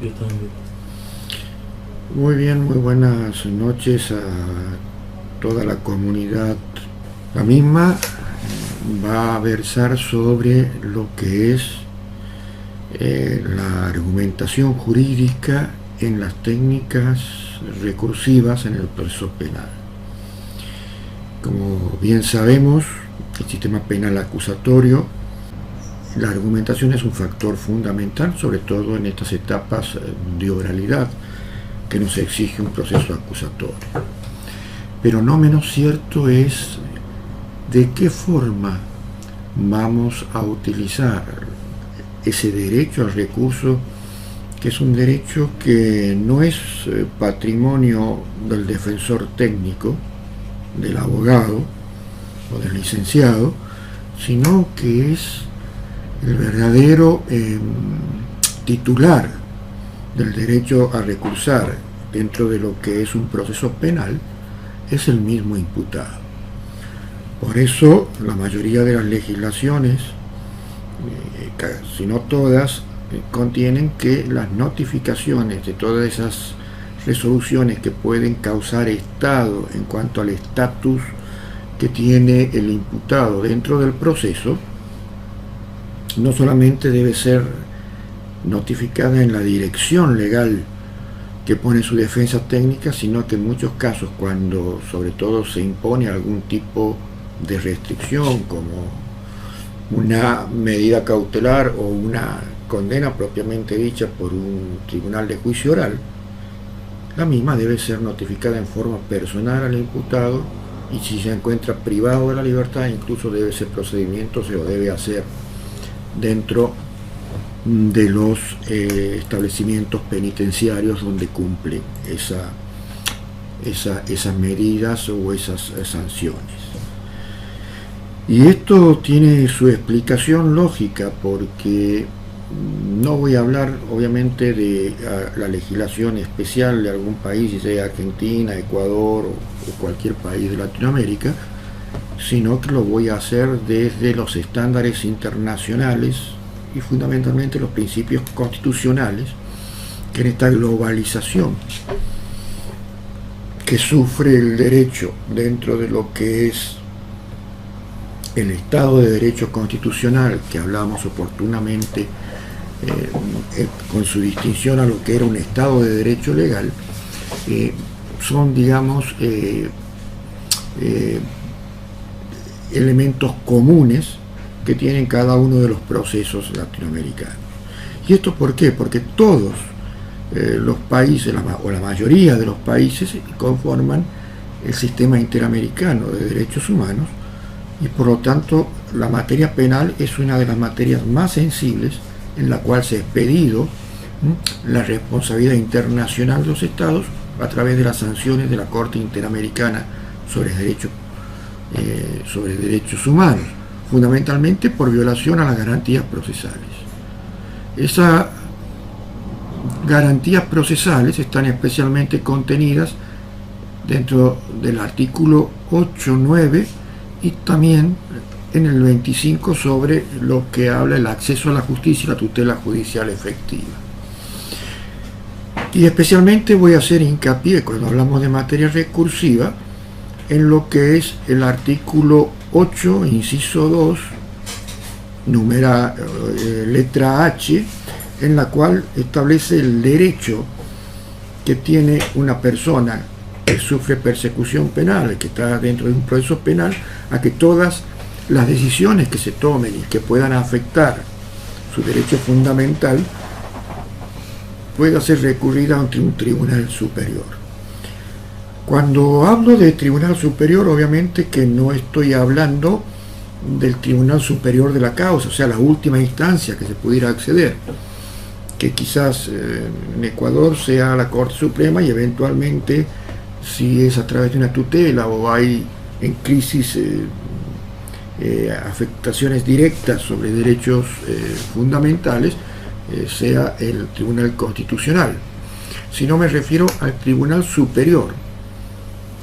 Yo también. Muy bien, muy buenas noches a toda la comunidad. La misma va a versar sobre lo que es la argumentación jurídica en las técnicas recursivas en el proceso penal. Como bien sabemos, el sistema penal acusatorio, la argumentación es un factor fundamental, sobre todo en estas etapas de oralidad que nos exige un proceso acusatorio. Pero no menos cierto es de qué forma vamos a utilizar ese derecho al recurso, que es un derecho que no es patrimonio del defensor técnico, del abogado o del licenciado, sino que es el verdadero titular del derecho a recursar dentro de lo que es un proceso penal, es el mismo imputado. Por eso la mayoría de las legislaciones, si no todas, contienen que las notificaciones de todas esas resoluciones que pueden causar estado en cuanto al estatus que tiene el imputado dentro del proceso, no solamente debe ser notificada en la dirección legal que pone su defensa técnica, sino que en muchos casos, cuando sobre todo se impone algún tipo de restricción, como una medida cautelar o una condena propiamente dicha por un tribunal de juicio oral, la misma debe ser notificada en forma personal al imputado, y si se encuentra privado de la libertad, incluso debe ser procedimiento, se lo debe hacer dentro de los establecimientos penitenciarios donde cumple esas medidas o esas sanciones. Y esto tiene su explicación lógica, porque no voy a hablar obviamente de la legislación especial de algún país, sea Argentina, Ecuador o cualquier país de Latinoamérica, sino que lo voy a hacer desde los estándares internacionales y fundamentalmente los principios constitucionales, que en esta globalización que sufre el derecho dentro de lo que es el Estado de Derecho Constitucional, que hablamos oportunamente con su distinción a lo que era un Estado de Derecho Legal, son, digamos, elementos comunes que tienen cada uno de los procesos latinoamericanos. ¿Y esto por qué? Porque todos los países, o la mayoría de los países, conforman el sistema interamericano de derechos humanos, y por lo tanto la materia penal es una de las materias más sensibles, en la cual se ha expedido la responsabilidad internacional de los estados a través de las sanciones de la Corte Interamericana sobre derechos humanos, fundamentalmente por violación a las garantías procesales. Esas garantías procesales están especialmente contenidas dentro del artículo 8, 9 y también en el 25, sobre lo que habla el acceso a la justicia y la tutela judicial efectiva. Y especialmente voy a hacer hincapié, cuando hablamos de materia recursiva, en lo que es el artículo 8, inciso 2, letra H, en la cual establece el derecho que tiene una persona que sufre persecución penal, que está dentro de un proceso penal, a que todas las decisiones que se tomen y que puedan afectar su derecho fundamental pueda ser recurrida ante un tribunal superior. Cuando hablo de tribunal superior, obviamente que no estoy hablando del tribunal superior de la causa, o sea, la última instancia que se pudiera acceder, que quizás en Ecuador sea la Corte Suprema, y eventualmente, si es a través de una tutela o hay en crisis afectaciones directas sobre derechos fundamentales, sea el Tribunal Constitucional. Si no, me refiero al Tribunal Superior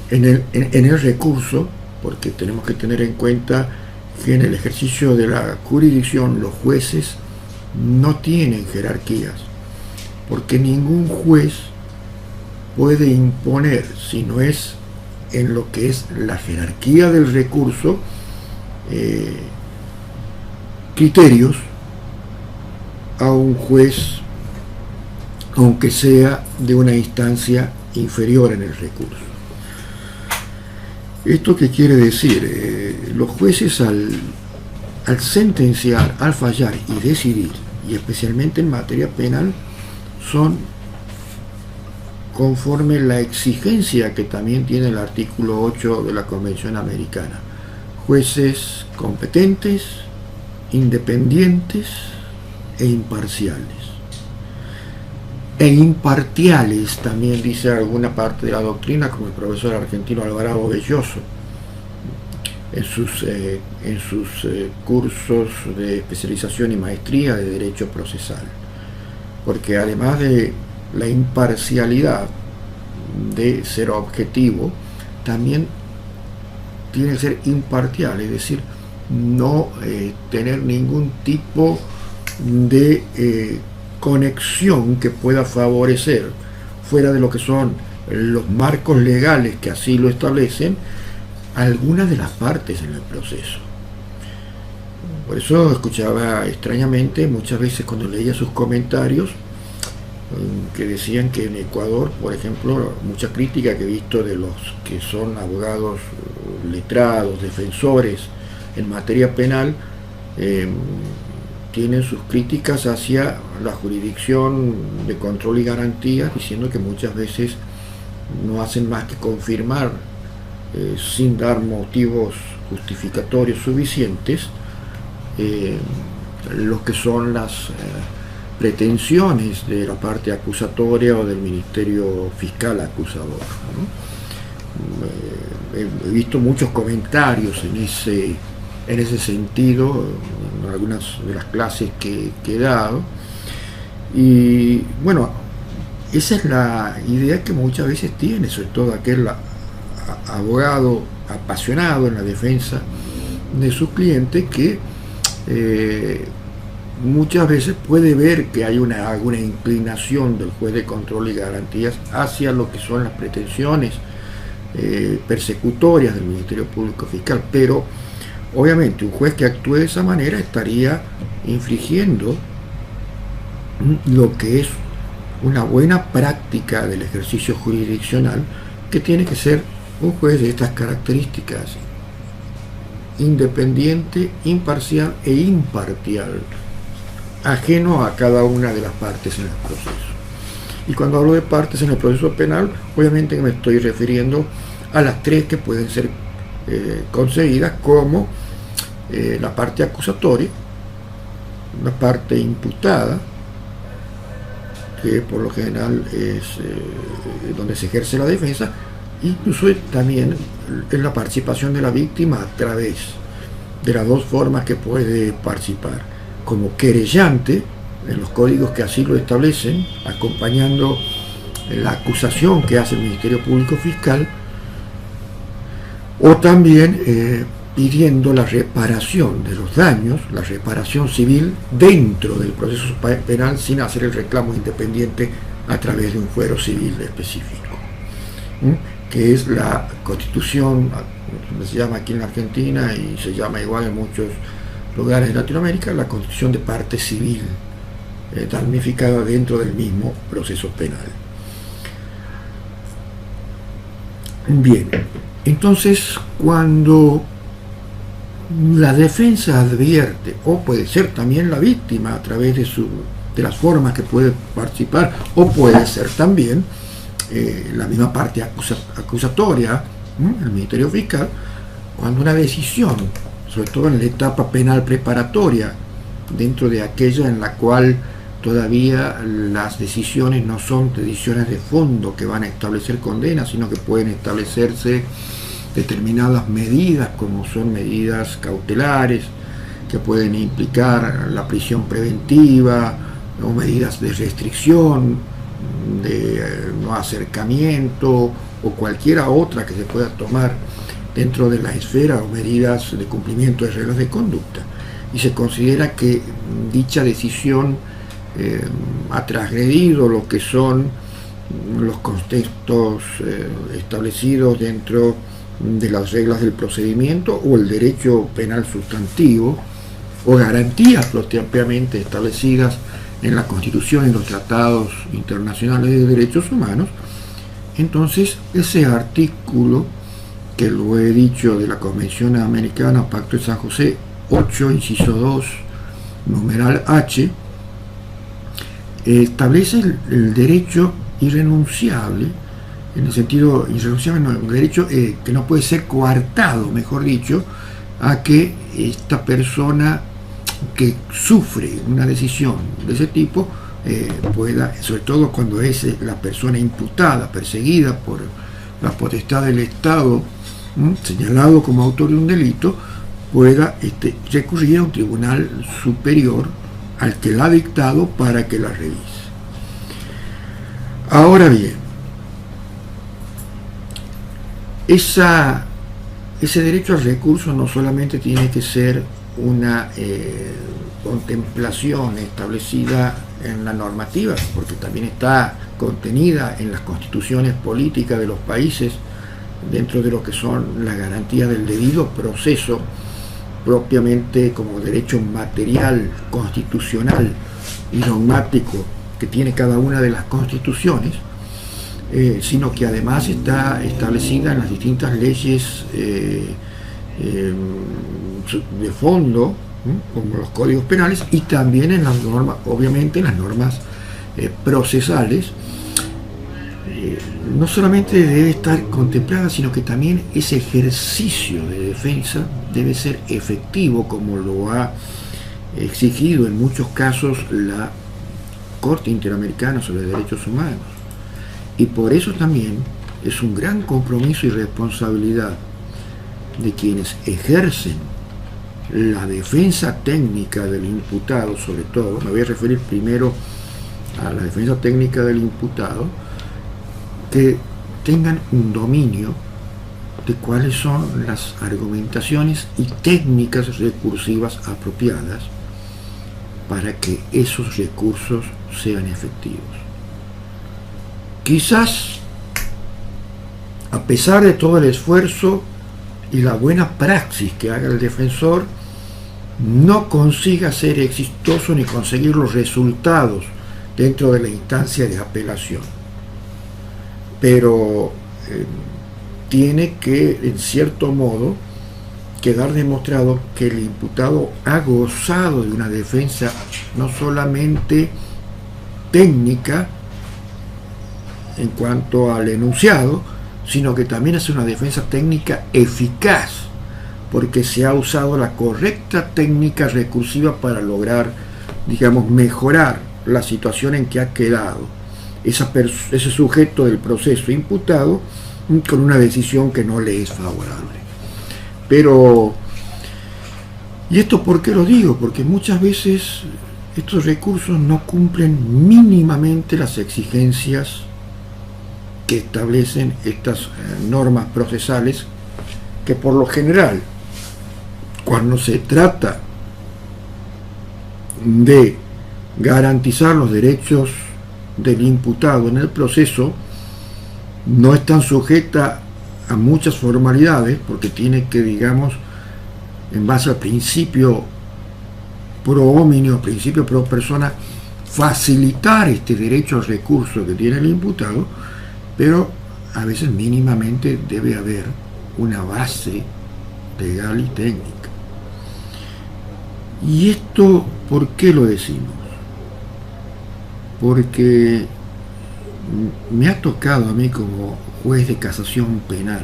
en el recurso, porque tenemos que tener en cuenta que en el ejercicio de la jurisdicción los jueces no tienen jerarquías. porque ningún juez puede imponer, si no es en lo que es la jerarquía del recurso, criterios a un juez, aunque sea de una instancia inferior en el recurso. ¿Esto qué quiere decir? Los jueces al sentenciar, al fallar y decidir, y especialmente en materia penal, son conforme la exigencia que también tiene el artículo 8 de la Convención Americana. Jueces competentes, independientes e imparciales. E impartiales, también dice alguna parte de la doctrina, como el profesor argentino Alvarado Belloso, en sus cursos de especialización y maestría de Derecho Procesal. Porque además de la imparcialidad de ser objetivo, también tiene que ser imparcial, es decir, no tener ningún tipo de conexión que pueda favorecer, fuera de lo que son los marcos legales que así lo establecen, algunas de las partes en el proceso. Por eso escuchaba extrañamente muchas veces cuando leía sus comentarios que decían que en Ecuador, por ejemplo, mucha crítica que he visto de los que son abogados letrados, defensores en materia penal, tienen sus críticas hacia la jurisdicción de control y garantía, diciendo que muchas veces no hacen más que confirmar, sin dar motivos justificatorios suficientes, lo que son las pretensiones de la parte acusatoria o del Ministerio Fiscal acusador, ¿no? He visto muchos comentarios en ese sentido en algunas de las clases que he dado, y bueno, esa es la idea que muchas veces tiene, sobre todo aquel abogado apasionado en la defensa de su cliente, que muchas veces puede ver que hay alguna inclinación del juez de control y garantías hacia lo que son las pretensiones persecutorias del Ministerio Público Fiscal, pero obviamente un juez que actúe de esa manera estaría infringiendo lo que es una buena práctica del ejercicio jurisdiccional, que tiene que ser un juez de estas características: independiente, imparcial e impartial, ajeno a cada una de las partes en el proceso. Y cuando hablo de partes en el proceso penal, obviamente me estoy refiriendo a las tres que pueden ser concebidas como la parte acusatoria, la parte imputada, que por lo general es donde se ejerce la defensa, incluso también en la participación de la víctima a través de las dos formas que puede participar: como querellante, en los códigos que así lo establecen, acompañando la acusación que hace el Ministerio Público Fiscal, o también pidiendo la reparación de los daños, la reparación civil dentro del proceso penal, sin hacer el reclamo independiente a través de un fuero civil específico, que es la Constitución, se llama aquí en Argentina y se llama igual en muchos lugares de Latinoamérica, la Constitución de parte civil, damnificada dentro del mismo proceso penal. Bien, entonces cuando la defensa advierte, o puede ser también la víctima a través de las formas que puede participar, o puede ser también la misma parte acusatoria, el Ministerio Fiscal, cuando una decisión, sobre todo en la etapa penal preparatoria, dentro de aquella en la cual todavía las decisiones no son decisiones de fondo que van a establecer condenas, sino que pueden establecerse determinadas medidas, como son medidas cautelares, que pueden implicar la prisión preventiva o medidas de restricción, de no acercamiento, o cualquiera otra que se pueda tomar dentro de la esfera, o medidas de cumplimiento de reglas de conducta, y se considera que dicha decisión ha transgredido lo que son los contextos establecidos dentro de las reglas del procedimiento o el derecho penal sustantivo o garantías propiamente establecidas en la Constitución y los tratados internacionales de derechos humanos, entonces ese artículo, que lo he dicho, de la Convención Americana, Pacto de San José 8, inciso 2, numeral H, establece el derecho irrenunciable, en el sentido irrenunciable, no, un derecho que no puede ser coartado, mejor dicho, a que esta persona que sufre una decisión de ese tipo pueda, sobre todo cuando es la persona imputada, perseguida por la potestad del Estado, señalado como autor de un delito, pueda recurrir a un tribunal superior al que la ha dictado para que la revise. Ahora bien, ese derecho al recurso no solamente tiene que ser una contemplación establecida en la normativa, porque también está contenida en las constituciones políticas de los países, dentro de lo que son las garantías del debido proceso, propiamente como derecho material, constitucional y dogmático que tiene cada una de las constituciones, sino que además está establecida en las distintas leyes de fondo, como los códigos penales, y también en las normas, obviamente en las normas procesales. No solamente debe estar contemplada, sino que también ese ejercicio de defensa debe ser efectivo, como lo ha exigido en muchos casos la Corte Interamericana sobre Derechos Humanos. Y por eso también es un gran compromiso y responsabilidad de quienes ejercen la defensa técnica del imputado, sobre todo, me voy a referir primero a la defensa técnica del imputado, que tengan un dominio de cuáles son las argumentaciones y técnicas recursivas apropiadas para que esos recursos sean efectivos. Quizás, a pesar de todo el esfuerzo y la buena praxis que haga el defensor, no consiga ser exitoso ni conseguir los resultados dentro de la instancia de apelación. Pero tiene que, en cierto modo, quedar demostrado que el imputado ha gozado de una defensa no solamente técnica en cuanto al enunciado, sino que también es una defensa técnica eficaz, porque se ha usado la correcta técnica recursiva para lograr, digamos, mejorar la situación en que ha quedado ese sujeto del proceso imputado con una decisión que no le es favorable. Pero, ¿y esto por qué lo digo? Porque muchas veces estos recursos no cumplen mínimamente las exigencias que establecen estas normas procesales, que por lo general, cuando se trata de garantizar los derechos del imputado en el proceso, no están sujetas a muchas formalidades, porque tiene que, digamos, en base al principio pro hominem, principio pro persona, facilitar este derecho al recurso que tiene el imputado, pero a veces mínimamente debe haber una base legal y técnica. ¿Y esto por qué lo decimos? Porque me ha tocado a mí como juez de casación penal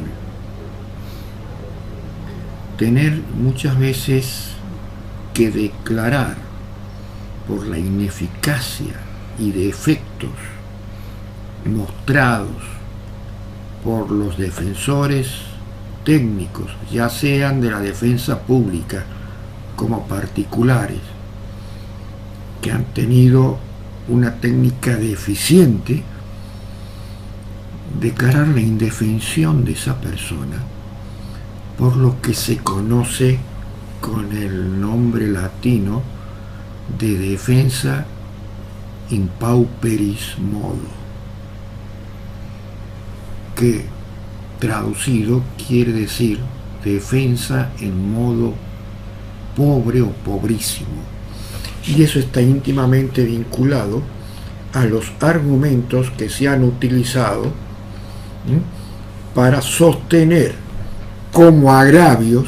tener muchas veces que declarar por la ineficacia y defectos mostrados por los defensores técnicos, ya sean de la defensa pública como particulares, que han tenido una técnica deficiente, declarar la indefensión de esa persona por lo que se conoce con el nombre latino de defensa in pauperis modo, que traducido quiere decir defensa en modo pobre o pobrísimo. Y eso está íntimamente vinculado a los argumentos que se han utilizado para sostener como agravios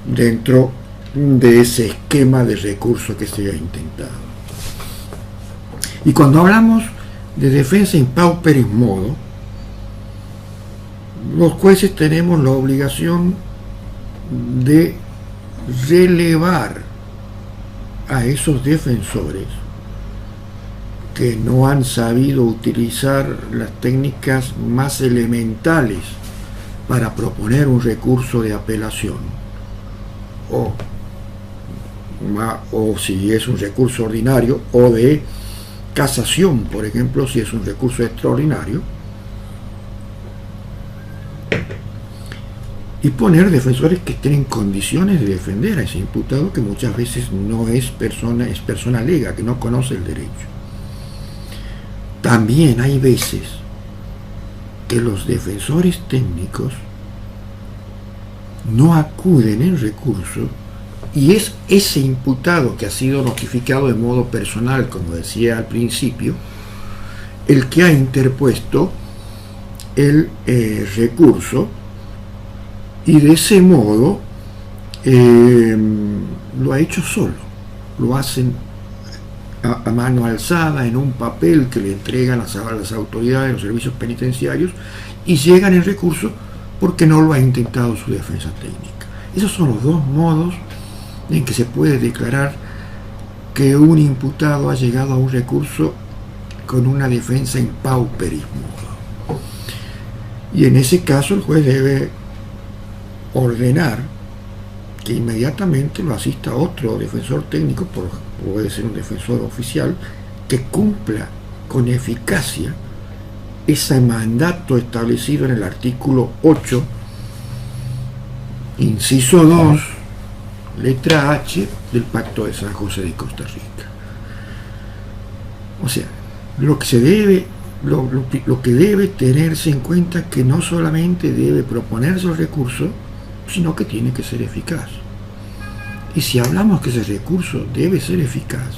dentro de ese esquema de recursos que se ha intentado. Y cuando hablamos de defensa in pauperis modo, los jueces tenemos la obligación de relevar a esos defensores que no han sabido utilizar las técnicas más elementales para proponer un recurso de apelación, o si es un recurso ordinario, o de casación, por ejemplo, si es un recurso extraordinario, y poner defensores que estén en condiciones de defender a ese imputado, que muchas veces no es persona lega, que no conoce el derecho. También hay veces que los defensores técnicos no acuden en recurso y es ese imputado que ha sido notificado de modo personal, como decía al principio, el que ha interpuesto el recurso, y de ese modo lo ha hecho solo, lo hacen a mano alzada en un papel que le entregan a las autoridades de los servicios penitenciarios y llegan en recurso porque no lo ha intentado su defensa técnica. Esos son los dos modos en que se puede declarar que un imputado ha llegado a un recurso con una defensa in pauperis modo. Y en ese caso el juez debe ordenar que inmediatamente lo asista otro defensor técnico, puede ser un defensor oficial, que cumpla con eficacia ese mandato establecido en el artículo 8, inciso 2, letra H del Pacto de San José de Costa Rica. O sea, lo que debe tenerse en cuenta que no solamente debe proponerse el recurso, sino que tiene que ser eficaz. Y si hablamos que ese recurso debe ser eficaz,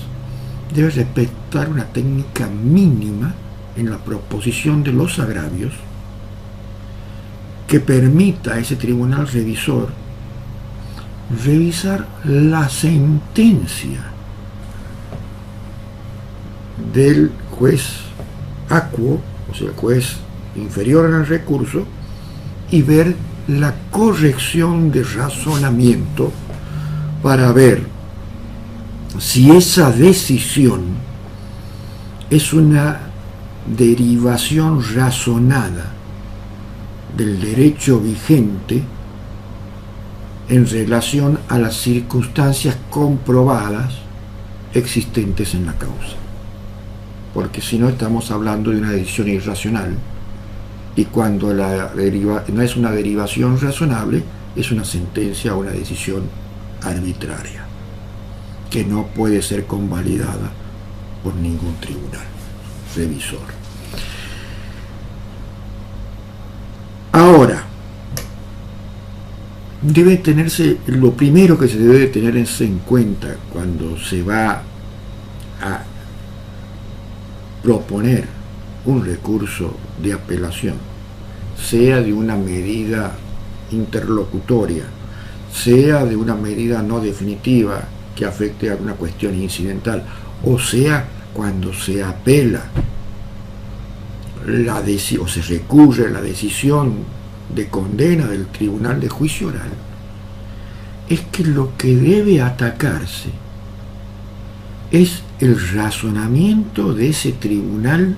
debe respetar una técnica mínima en la proposición de los agravios que permita a ese tribunal revisor revisar la sentencia del juez acuo, o sea, el juez inferior en el recurso, y ver la corrección de razonamiento para ver si esa decisión es una derivación razonada del derecho vigente en relación a las circunstancias comprobadas existentes en la causa. Porque si no, estamos hablando de una decisión irracional, y cuando no es una derivación razonable, es una sentencia o una decisión arbitraria que no puede ser convalidada por ningún tribunal revisor. Ahora, lo primero que se debe tenerse en cuenta cuando se va a proponer un recurso de apelación, sea de una medida interlocutoria, sea de una medida no definitiva que afecte a una cuestión incidental, o sea cuando se apela o se recurre a la decisión de condena del tribunal de juicio oral, es que lo que debe atacarse es el razonamiento de ese tribunal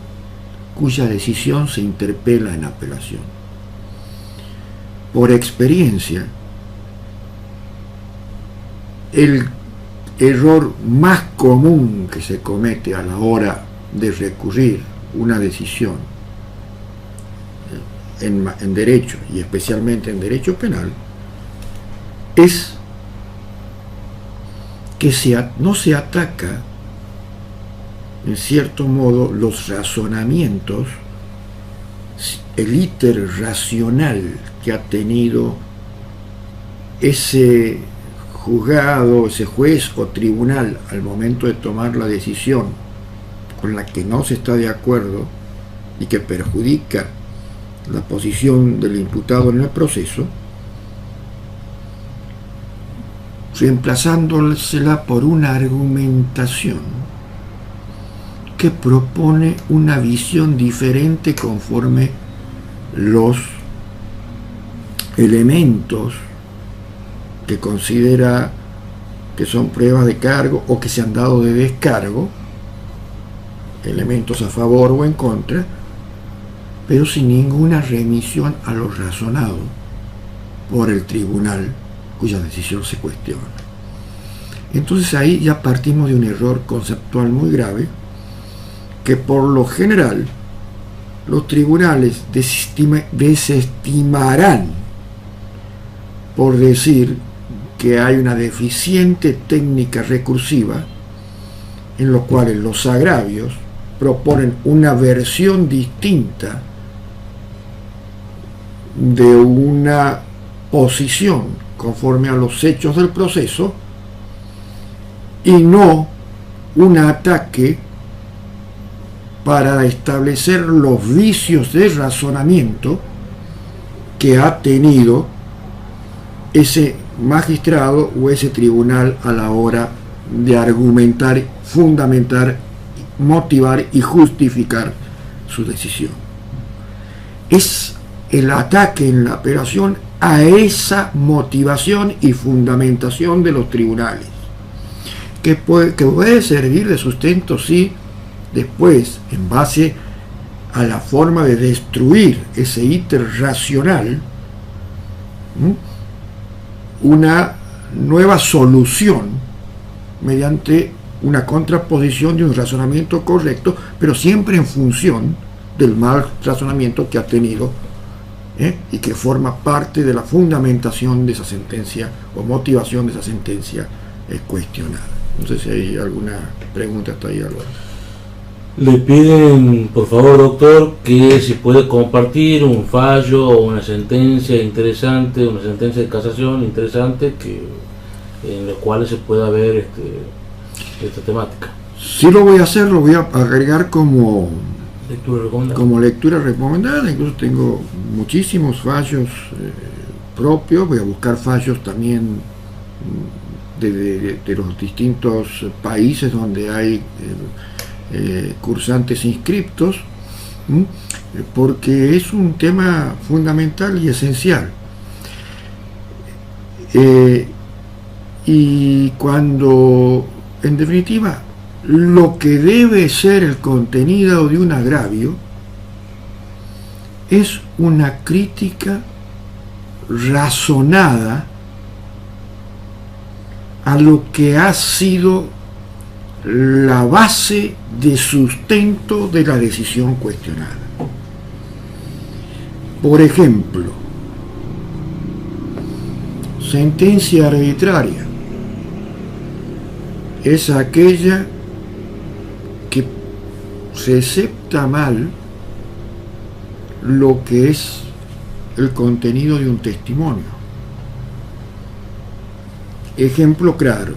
cuya decisión se interpela en apelación. Por experiencia, el error más común que se comete a la hora de recurrir una decisión en derecho, y especialmente en derecho penal, es que no se ataca en cierto modo, los razonamientos, el íter racional que ha tenido ese juzgado, ese juez o tribunal al momento de tomar la decisión con la que no se está de acuerdo y que perjudica la posición del imputado en el proceso, reemplazándosela por una argumentación que propone una visión diferente conforme los elementos que considera que son pruebas de cargo o que se han dado de descargo, elementos a favor o en contra, pero sin ninguna remisión a lo razonado por el tribunal cuya decisión se cuestiona. Entonces ahí ya partimos de un error conceptual muy grave, que por lo general los tribunales desestimarán por decir que hay una deficiente técnica recursiva en lo cual los agravios proponen una versión distinta de una posición conforme a los hechos del proceso y no un ataque para establecer los vicios de razonamiento que ha tenido ese magistrado o ese tribunal a la hora de argumentar, fundamentar, motivar y justificar su decisión. Es el ataque en la apelación a esa motivación y fundamentación de los tribunales, que puede servir de sustento, sí, después, en base a la forma de destruir ese íter racional, una nueva solución mediante una contraposición de un razonamiento correcto, pero siempre en función del mal razonamiento que ha tenido y que forma parte de la fundamentación de esa sentencia o motivación de esa sentencia cuestionada. No sé si hay alguna pregunta hasta ahí, Álvaro. Le piden, por favor, doctor, que si puede compartir un fallo o una sentencia interesante, una sentencia de casación interesante en la cual se pueda ver esta temática. Sí lo voy a hacer, lo voy a agregar como lectura recomendada. Incluso tengo muchísimos fallos propios, voy a buscar fallos también de los distintos países donde hay cursantes inscriptos, porque es un tema fundamental y esencial. Y cuando, en definitiva, lo que debe ser el contenido de un agravio es una crítica razonada a lo que ha sido la base de sustento de la decisión cuestionada. Por ejemplo, sentencia arbitraria es aquella que se acepta mal lo que es el contenido de un testimonio. Ejemplo claro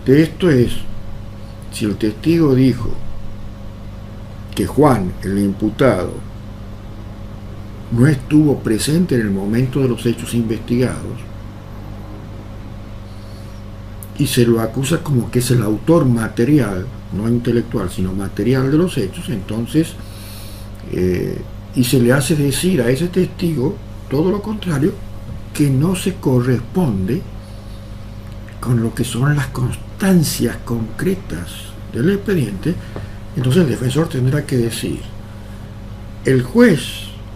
de esto es: si el testigo dijo que Juan, el imputado, no estuvo presente en el momento de los hechos investigados y se lo acusa como que es el autor material, no intelectual, sino material de los hechos, entonces, y se le hace decir a ese testigo todo lo contrario, que no se corresponde con lo que son las constancias concretas del expediente, entonces el defensor tendrá que decir: el juez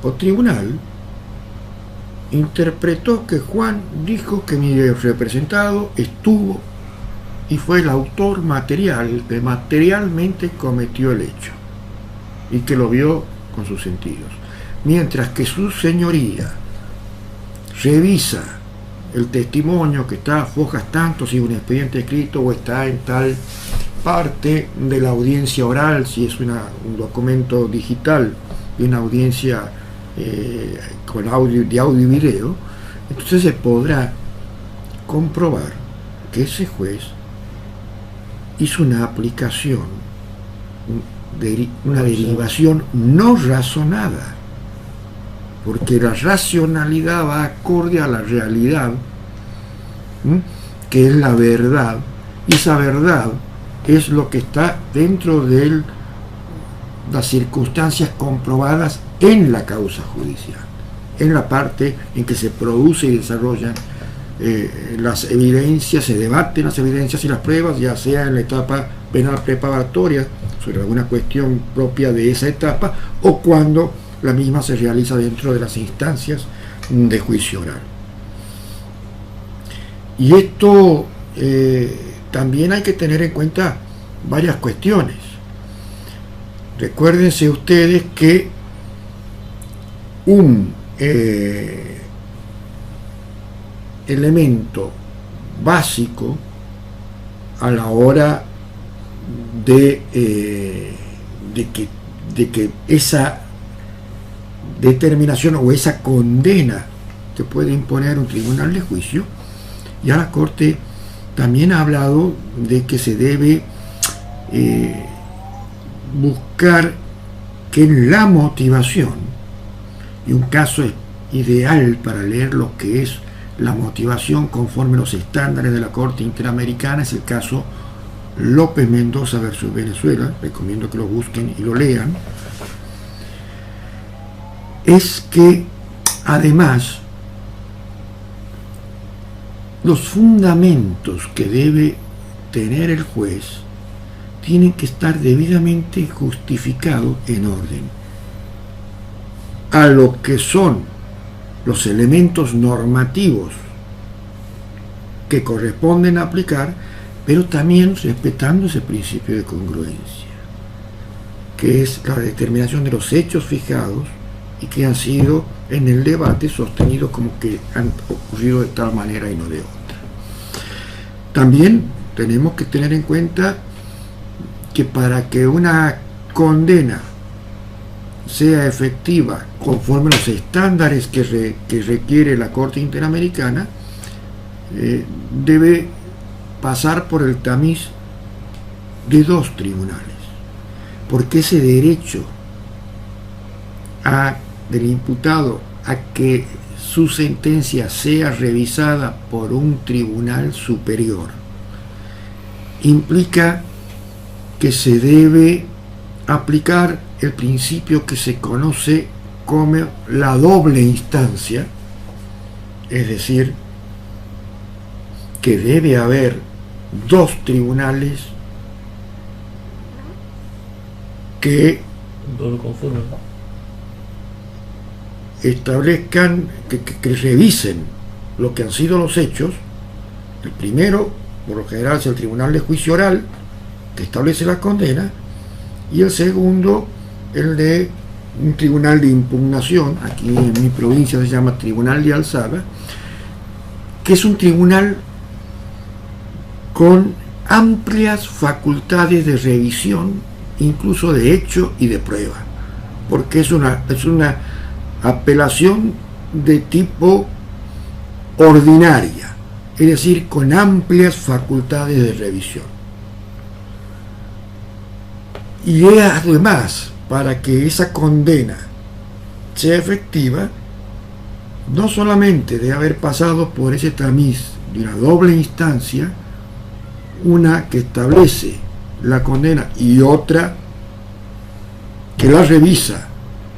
o tribunal interpretó que Juan dijo que mi representado estuvo y fue el autor material que materialmente cometió el hecho y que lo vio con sus sentidos, mientras que su señoría revisa el testimonio que está a fojas tanto, si un expediente escrito o está en tal parte de la audiencia oral, si es un documento digital y una audiencia con audio y video, entonces se podrá comprobar que ese juez hizo una aplicación, una derivación no razonada, porque la racionalidad va acorde a la realidad, que es la verdad, y esa verdad es lo que está dentro de las circunstancias comprobadas en la causa judicial, en la parte en que se produce y desarrollan las evidencias, se debaten las evidencias y las pruebas, ya sea en la etapa penal preparatoria sobre alguna cuestión propia de esa etapa, o cuando la misma se realiza dentro de las instancias de juicio oral. Y esto también hay que tener en cuenta varias cuestiones. Recuérdense ustedes que un elemento básico a la hora de que esa determinación o esa condena que puede imponer un tribunal de juicio, ya la Corte también ha hablado de que se debe buscar que en la motivación, y un caso ideal para leer lo que es la motivación conforme a los estándares de la Corte Interamericana es el caso López Mendoza versus Venezuela, recomiendo que lo busquen y lo lean, es que además los fundamentos que debe tener el juez tienen que estar debidamente justificados en orden a lo que son los elementos normativos que corresponden aplicar, pero también respetando ese principio de congruencia, que es la determinación de los hechos fijados y que han sido en el debate sostenidos como que han ocurrido de tal manera y no de otra. También tenemos que tener en cuenta que para que una condena sea efectiva conforme a los estándares que requiere la Corte Interamericana, debe pasar por el tamiz de dos tribunales, porque ese derecho del imputado a que su sentencia sea revisada por un tribunal superior implica que se debe aplicar el principio que se conoce como la doble instancia, es decir, que debe haber dos tribunales que establezcan, que revisen lo que han sido los hechos. El primero, por lo general, es el Tribunal de Juicio Oral, que establece la condena, y el segundo, el de un tribunal de impugnación, aquí en mi provincia se llama Tribunal de Alzada, que es un tribunal con amplias facultades de revisión, incluso de hecho y de prueba, porque es una apelación de tipo ordinaria, es decir, con amplias facultades de revisión. Y además, para que esa condena sea efectiva, no solamente debe haber pasado por ese tamiz de una doble instancia, una que establece la condena y otra que la revisa,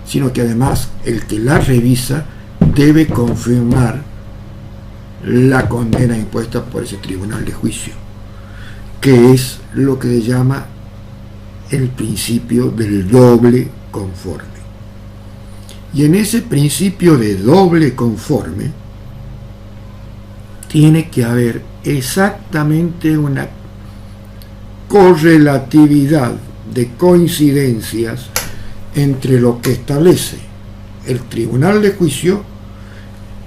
sino que además el que la revisa debe confirmar la condena impuesta por ese tribunal de juicio, que es lo que se llama el principio del doble conforme. Y en ese principio de doble conforme tiene que haber exactamente una correlatividad de coincidencias entre lo que establece el tribunal de juicio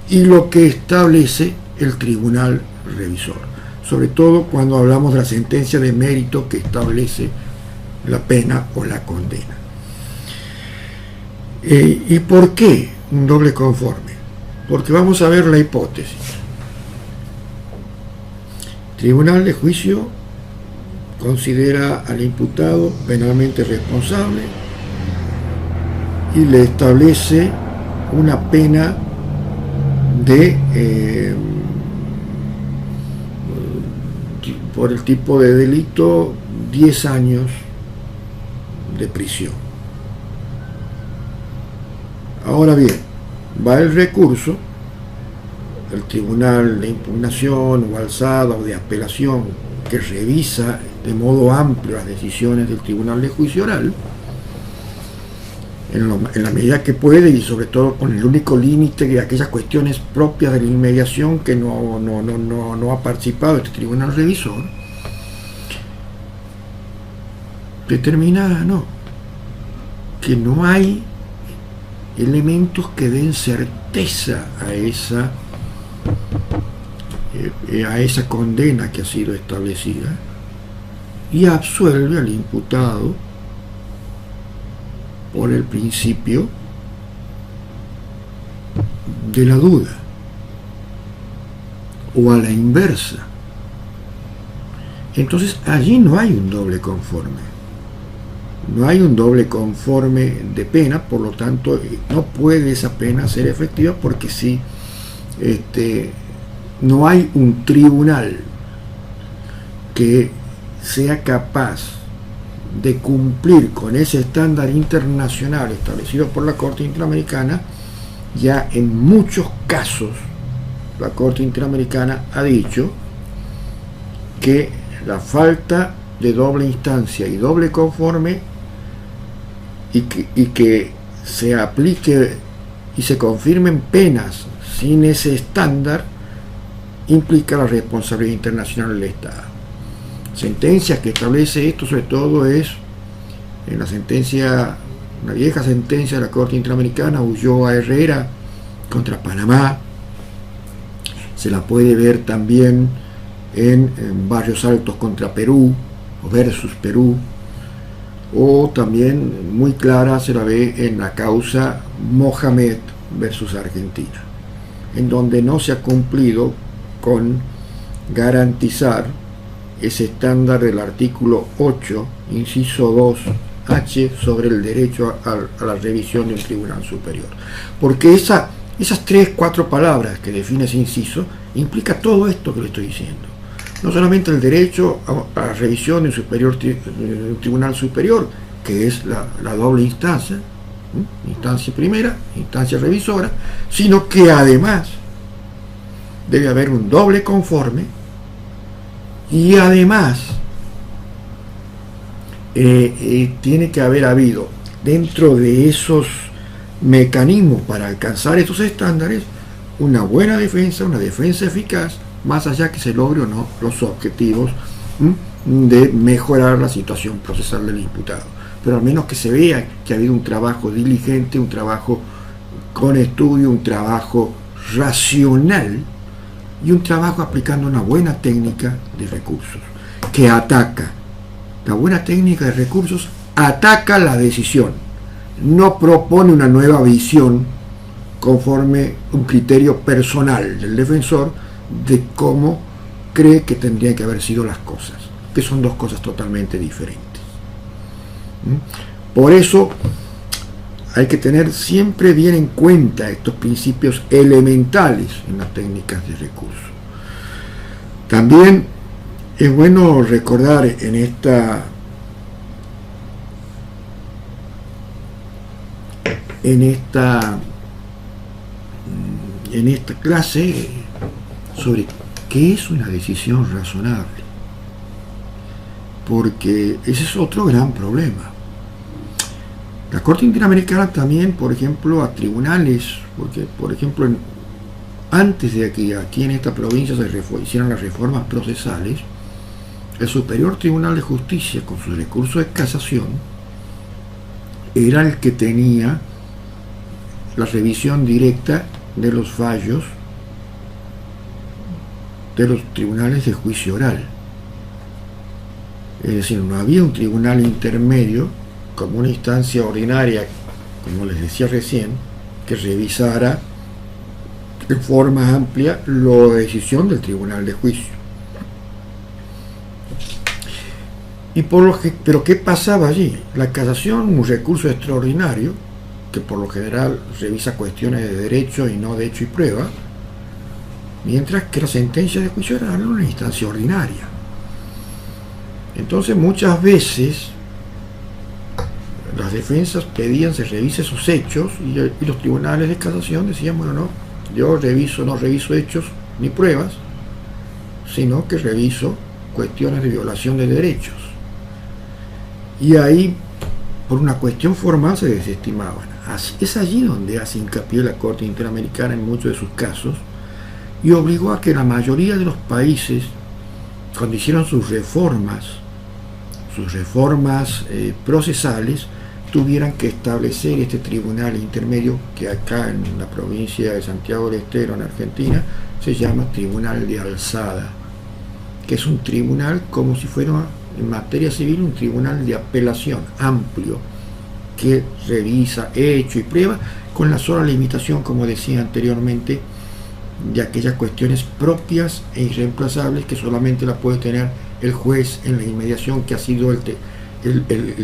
y lo que establece el tribunal revisor. sobre todo cuando hablamos de la sentencia de mérito que establece la pena o la condena. ¿Y por qué un doble conforme? Porque vamos a ver la hipótesis. Tribunal de juicio considera al imputado penalmente responsable y le establece una pena de por el tipo de delito 10 años de prisión. Ahora bien, va el recurso, el tribunal de impugnación o alzada o de apelación que revisa de modo amplio las decisiones del tribunal de juicio oral, en la medida que puede y sobre todo con el único límite de aquellas cuestiones propias de la inmediación que no ha participado este tribunal revisor, determina que no hay elementos que den certeza a esa condena que ha sido establecida y absuelve al imputado por el principio de la duda, o a la inversa. Entonces allí no hay un doble conforme, no hay un doble conforme de pena, por lo tanto no puede esa pena ser efectiva, porque si no hay un tribunal que sea capaz de cumplir con ese estándar internacional establecido por la Corte Interamericana, ya en muchos casos la Corte Interamericana ha dicho que la falta de doble instancia y doble conforme y que se aplique y se confirmen penas sin ese estándar implica la responsabilidad internacional del Estado. Sentencia que establece esto sobre todo es en una vieja sentencia de la Corte Interamericana, Ulloa Herrera contra Panamá. Se la puede ver también en Barrios Altos contra Perú o versus Perú, o también muy clara se la ve en la causa Mohamed versus Argentina, en donde no se ha cumplido con garantizar ese estándar del artículo 8, inciso 2H, sobre el derecho a la revisión de un tribunal superior. Porque esas 3-4 palabras que define ese inciso implica todo esto que le estoy diciendo. No solamente el derecho a la revisión de un tribunal superior, que es la doble instancia, instancia primera, instancia revisora, sino que además debe haber un doble conforme. Y además tiene que haber habido dentro de esos mecanismos para alcanzar esos estándares una buena defensa, una defensa eficaz, más allá que se logre o no los objetivos de mejorar la situación procesal del imputado, pero al menos que se vea que ha habido un trabajo diligente, un trabajo con estudio, un trabajo racional y un trabajo aplicando una buena técnica de recursos, que ataca. La buena técnica de recursos ataca la decisión, no propone una nueva visión conforme un criterio personal del defensor de cómo cree que tendrían que haber sido las cosas, que son dos cosas totalmente diferentes. Por eso hay que tener siempre bien en cuenta estos principios elementales en las técnicas de recurso. También es bueno recordar en esta clase sobre qué es una decisión razonable, porque ese es otro gran problema. La Corte Interamericana también, por ejemplo, a tribunales, porque, por ejemplo, antes de que aquí en esta provincia se hicieran las reformas procesales, el Superior Tribunal de Justicia, con su recurso de casación, era el que tenía la revisión directa de los fallos de los tribunales de juicio oral. Es decir, no había un tribunal intermedio como una instancia ordinaria, como les decía recién, que revisara de forma amplia la decisión del tribunal de juicio. Pero ¿qué pasaba allí? La casación, un recurso extraordinario, que por lo general revisa cuestiones de derecho y no de hecho y prueba, mientras que la sentencia de juicio oral era una instancia ordinaria. Entonces muchas veces las defensas pedían se revise esos hechos y los tribunales de casación decían, bueno, no, yo no reviso hechos ni pruebas, sino que reviso cuestiones de violación de derechos. Y ahí, por una cuestión formal, se desestimaban. Es allí donde hace hincapié la Corte Interamericana en muchos de sus casos y obligó a que la mayoría de los países, cuando hicieron sus reformas procesales, tuvieran que establecer este tribunal intermedio que acá en la provincia de Santiago del Estero, en Argentina, se llama Tribunal de Alzada, que es un tribunal como si fuera en materia civil un tribunal de apelación amplio que revisa hecho y prueba con la sola limitación, como decía anteriormente, de aquellas cuestiones propias e irreemplazables que solamente la puede tener el juez en la inmediación, que ha sido el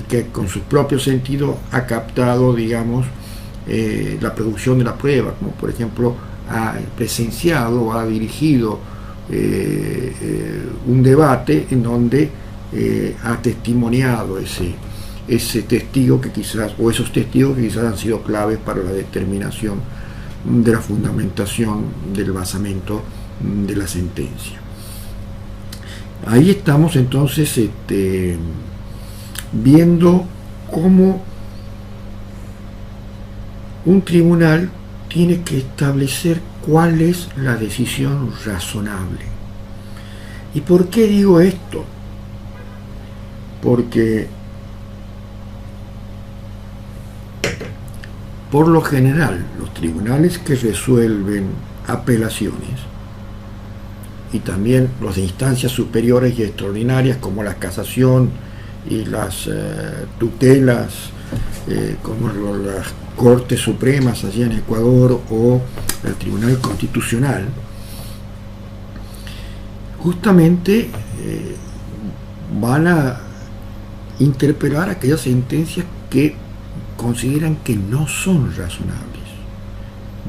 que con su propio sentido ha captado, digamos, la producción de la prueba, como por ejemplo ha presenciado o ha dirigido un debate en donde ha testimoniado ese testigo que quizás, o esos testigos que quizás han sido claves para la determinación de la fundamentación del basamento de la sentencia. Ahí estamos entonces viendo cómo un tribunal tiene que establecer cuál es la decisión razonable. ¿Y por qué digo esto? Porque por lo general los tribunales que resuelven apelaciones y también los de instancias superiores y extraordinarias como la casación y las tutelas como las Cortes Supremas allí en Ecuador o el Tribunal Constitucional, justamente van a interpelar aquellas sentencias que consideran que no son razonables.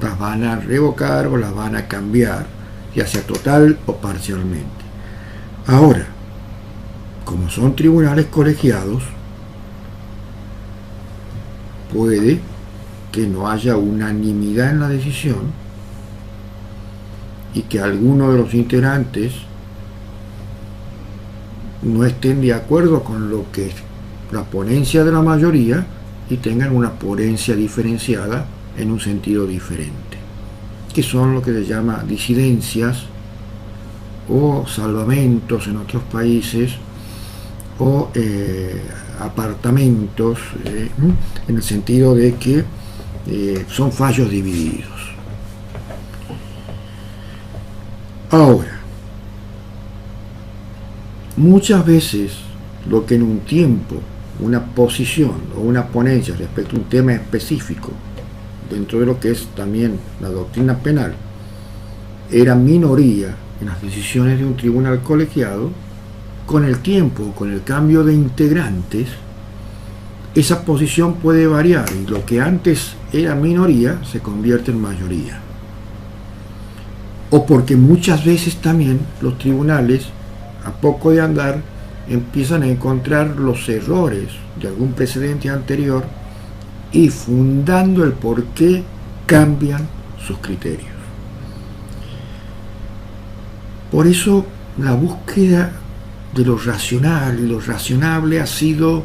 Las van a revocar o las van a cambiar, ya sea total o parcialmente. Ahora, como son tribunales colegiados, puede que no haya unanimidad en la decisión y que algunos de los integrantes no estén de acuerdo con lo que es la ponencia de la mayoría y tengan una ponencia diferenciada en un sentido diferente, que son lo que se llama disidencias o salvamentos en otros países o apartamentos, en el sentido de que son fallos divididos. Ahora, muchas veces lo que en un tiempo una posición o una ponencia respecto a un tema específico dentro de lo que es también la doctrina penal era minoría en las decisiones de un tribunal colegiado, con el tiempo, con el cambio de integrantes, esa posición puede variar y lo que antes era minoría se convierte en mayoría. O porque muchas veces también los tribunales, a poco de andar, empiezan a encontrar los errores de algún precedente anterior y fundando el por qué cambian sus criterios. Por eso la búsqueda de lo racional y lo razonable ha sido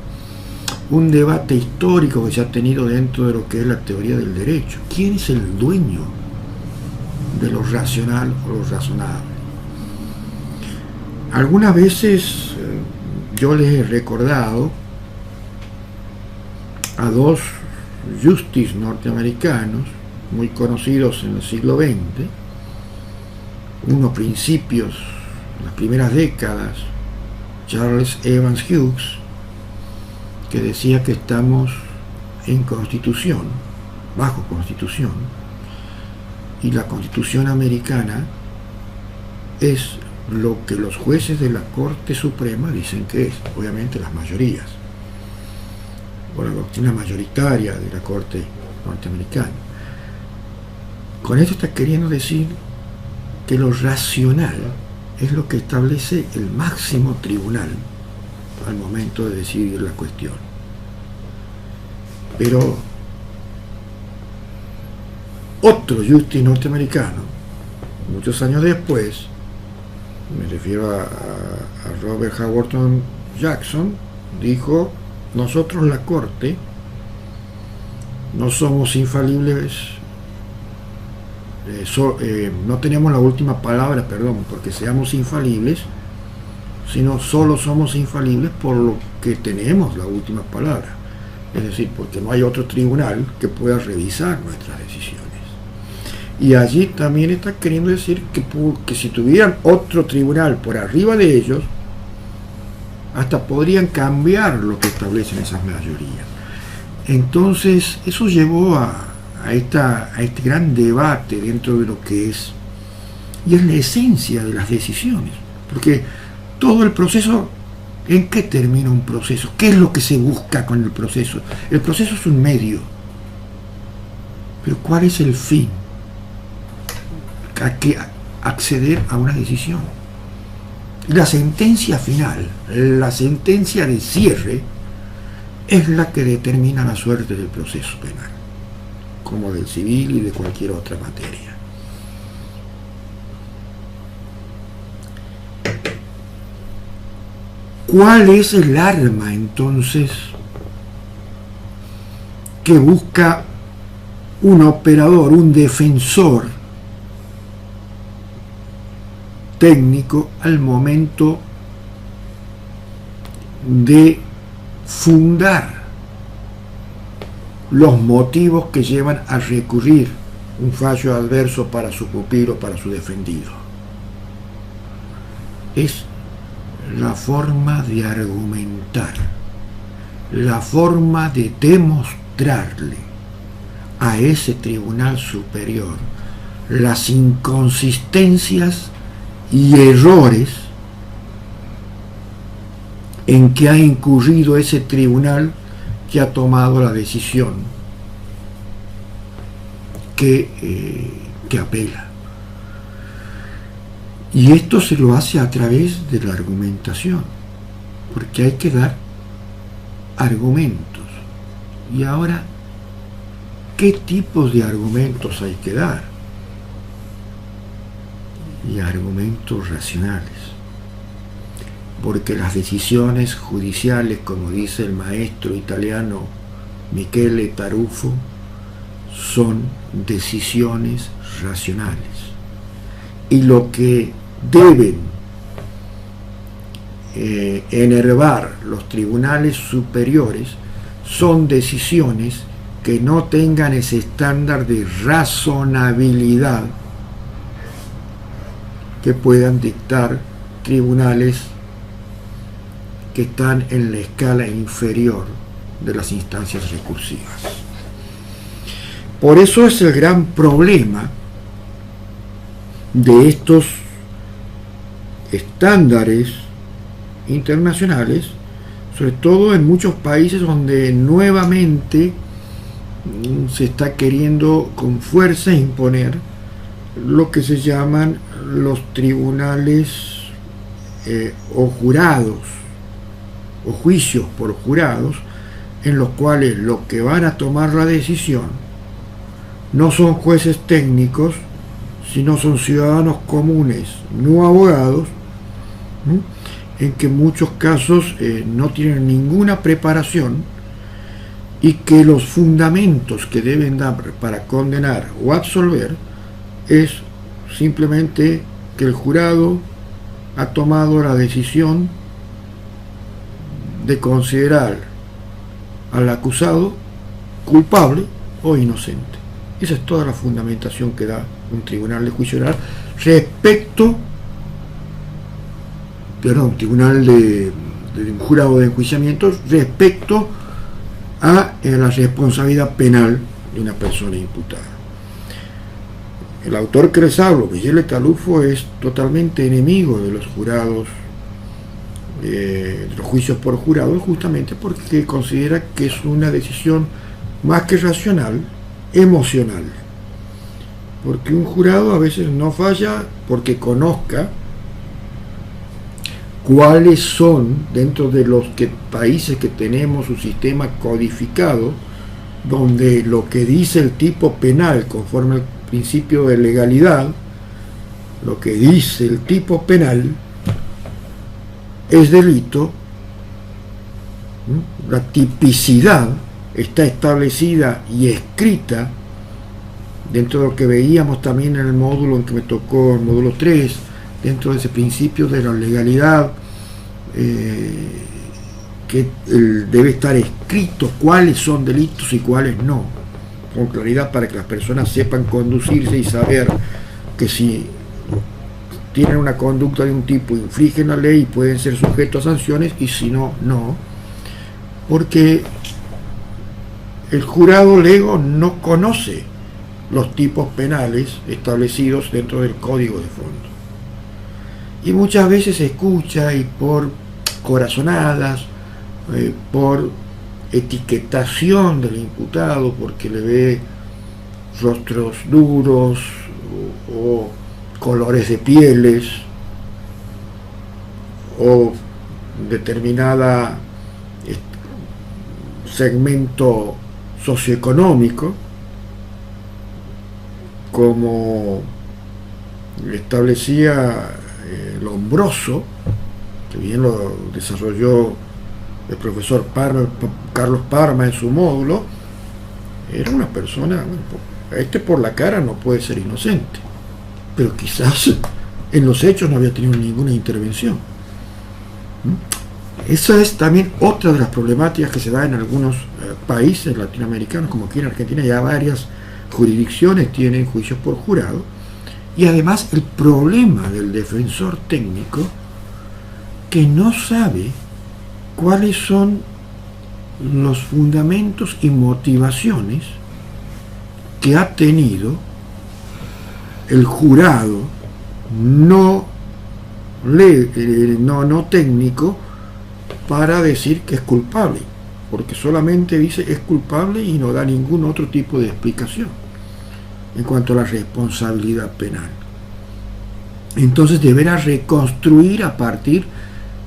un debate histórico que se ha tenido dentro de lo que es la teoría del derecho. ¿Quién es el dueño de lo racional o lo razonable? Algunas veces yo les he recordado a dos justices norteamericanos muy conocidos en el siglo XX, unos principios, las primeras décadas, Charles Evans Hughes, que decía que estamos en constitución, bajo constitución, y la constitución americana es lo que los jueces de la Corte Suprema dicen que es, obviamente las mayorías, o la doctrina mayoritaria de la Corte norteamericana. Con esto está queriendo decir que lo racional es lo que establece el máximo tribunal al momento de decidir la cuestión. Pero otro justice norteamericano, muchos años después, me refiero a Robert Haworthon Jackson, dijo: nosotros la Corte no somos infalibles, no tenemos la última palabra, porque seamos infalibles, sino solo somos infalibles por lo que tenemos la última palabra, es decir, porque no hay otro tribunal que pueda revisar nuestras decisiones. Y allí también está queriendo decir que si tuvieran otro tribunal por arriba de ellos, hasta podrían cambiar lo que establecen esas mayorías. Entonces eso llevó a este gran debate dentro de lo que es, y es la esencia de las decisiones, porque todo el proceso, ¿en qué termina un proceso? ¿Qué es lo que se busca con el proceso? El proceso es un medio, pero ¿cuál es el fin? Hay que acceder a una decisión. La sentencia final, la sentencia de cierre, es la que determina la suerte del proceso penal, como del civil y de cualquier otra materia. ¿Cuál es el arma entonces que busca un operador, un defensor técnico al momento de fundar los motivos que llevan a recurrir un fallo adverso para su pupilo, para su defendido? Es la forma de argumentar, la forma de demostrarle a ese tribunal superior las inconsistencias y errores en que ha incurrido ese tribunal que ha tomado la decisión que apela. Y esto se lo hace a través de la argumentación, porque hay que dar argumentos. Y ahora, ¿qué tipos de argumentos hay que dar? Y argumentos racionales, porque las decisiones judiciales, como dice el maestro italiano Michele Tarufo, son decisiones racionales, y lo que deben enervar los tribunales superiores son decisiones que no tengan ese estándar de razonabilidad que puedan dictar tribunales que están en la escala inferior de las instancias recursivas. Por eso es el gran problema de estos estándares internacionales, sobre todo en muchos países donde nuevamente se está queriendo con fuerza imponer lo que se llaman los tribunales o jurados o juicios por jurados, en los cuales los que van a tomar la decisión no son jueces técnicos, sino son ciudadanos comunes, no abogados, en que en muchos casos no tienen ninguna preparación, y que los fundamentos que deben dar para condenar o absolver es simplemente que el jurado ha tomado la decisión de considerar al acusado culpable o inocente. Esa es toda la fundamentación que da un tribunal de juicio oral, respecto, perdón, tribunal de un jurado de enjuiciamiento respecto a la responsabilidad penal de una persona imputada. El autor que les hablo, Miguel Talufo, es totalmente enemigo de los jurados, de los juicios por jurado, justamente porque considera que es una decisión más que racional, emocional. Porque un jurado a veces no falla porque conozca cuáles son, dentro de los países que tenemos un sistema codificado, donde lo que dice el tipo penal, conforme al principio de legalidad, lo que dice el tipo penal es delito. La tipicidad está establecida y escrita dentro de lo que veíamos también en el módulo en que me tocó, el módulo 3, dentro de ese principio de la legalidad, que debe estar escrito cuáles son delitos y cuáles no, con claridad, para que las personas sepan conducirse y saber que si tienen una conducta de un tipo infringen la ley y pueden ser sujetos a sanciones, y si no, no, porque el jurado lego no conoce los tipos penales establecidos dentro del código de fondo, y muchas veces se escucha, y por corazonadas, por etiquetación del imputado, porque le ve rostros duros o colores de pieles o determinada segmento socioeconómico, como establecía Lombroso, que bien lo desarrolló el profesor Carlos Parma en su módulo. Era una persona, bueno, por la cara no puede ser inocente, pero quizás en los hechos no había tenido ninguna intervención. Esa es también otra de las problemáticas que se da en algunos países latinoamericanos, como aquí en Argentina ya varias jurisdicciones tienen juicios por jurado, y además el problema del defensor técnico, que no sabe cuáles son los fundamentos y motivaciones que ha tenido el jurado no técnico para decir que es culpable, porque solamente dice es culpable y no da ningún otro tipo de explicación en cuanto a la responsabilidad penal. Entonces deberá reconstruir a partir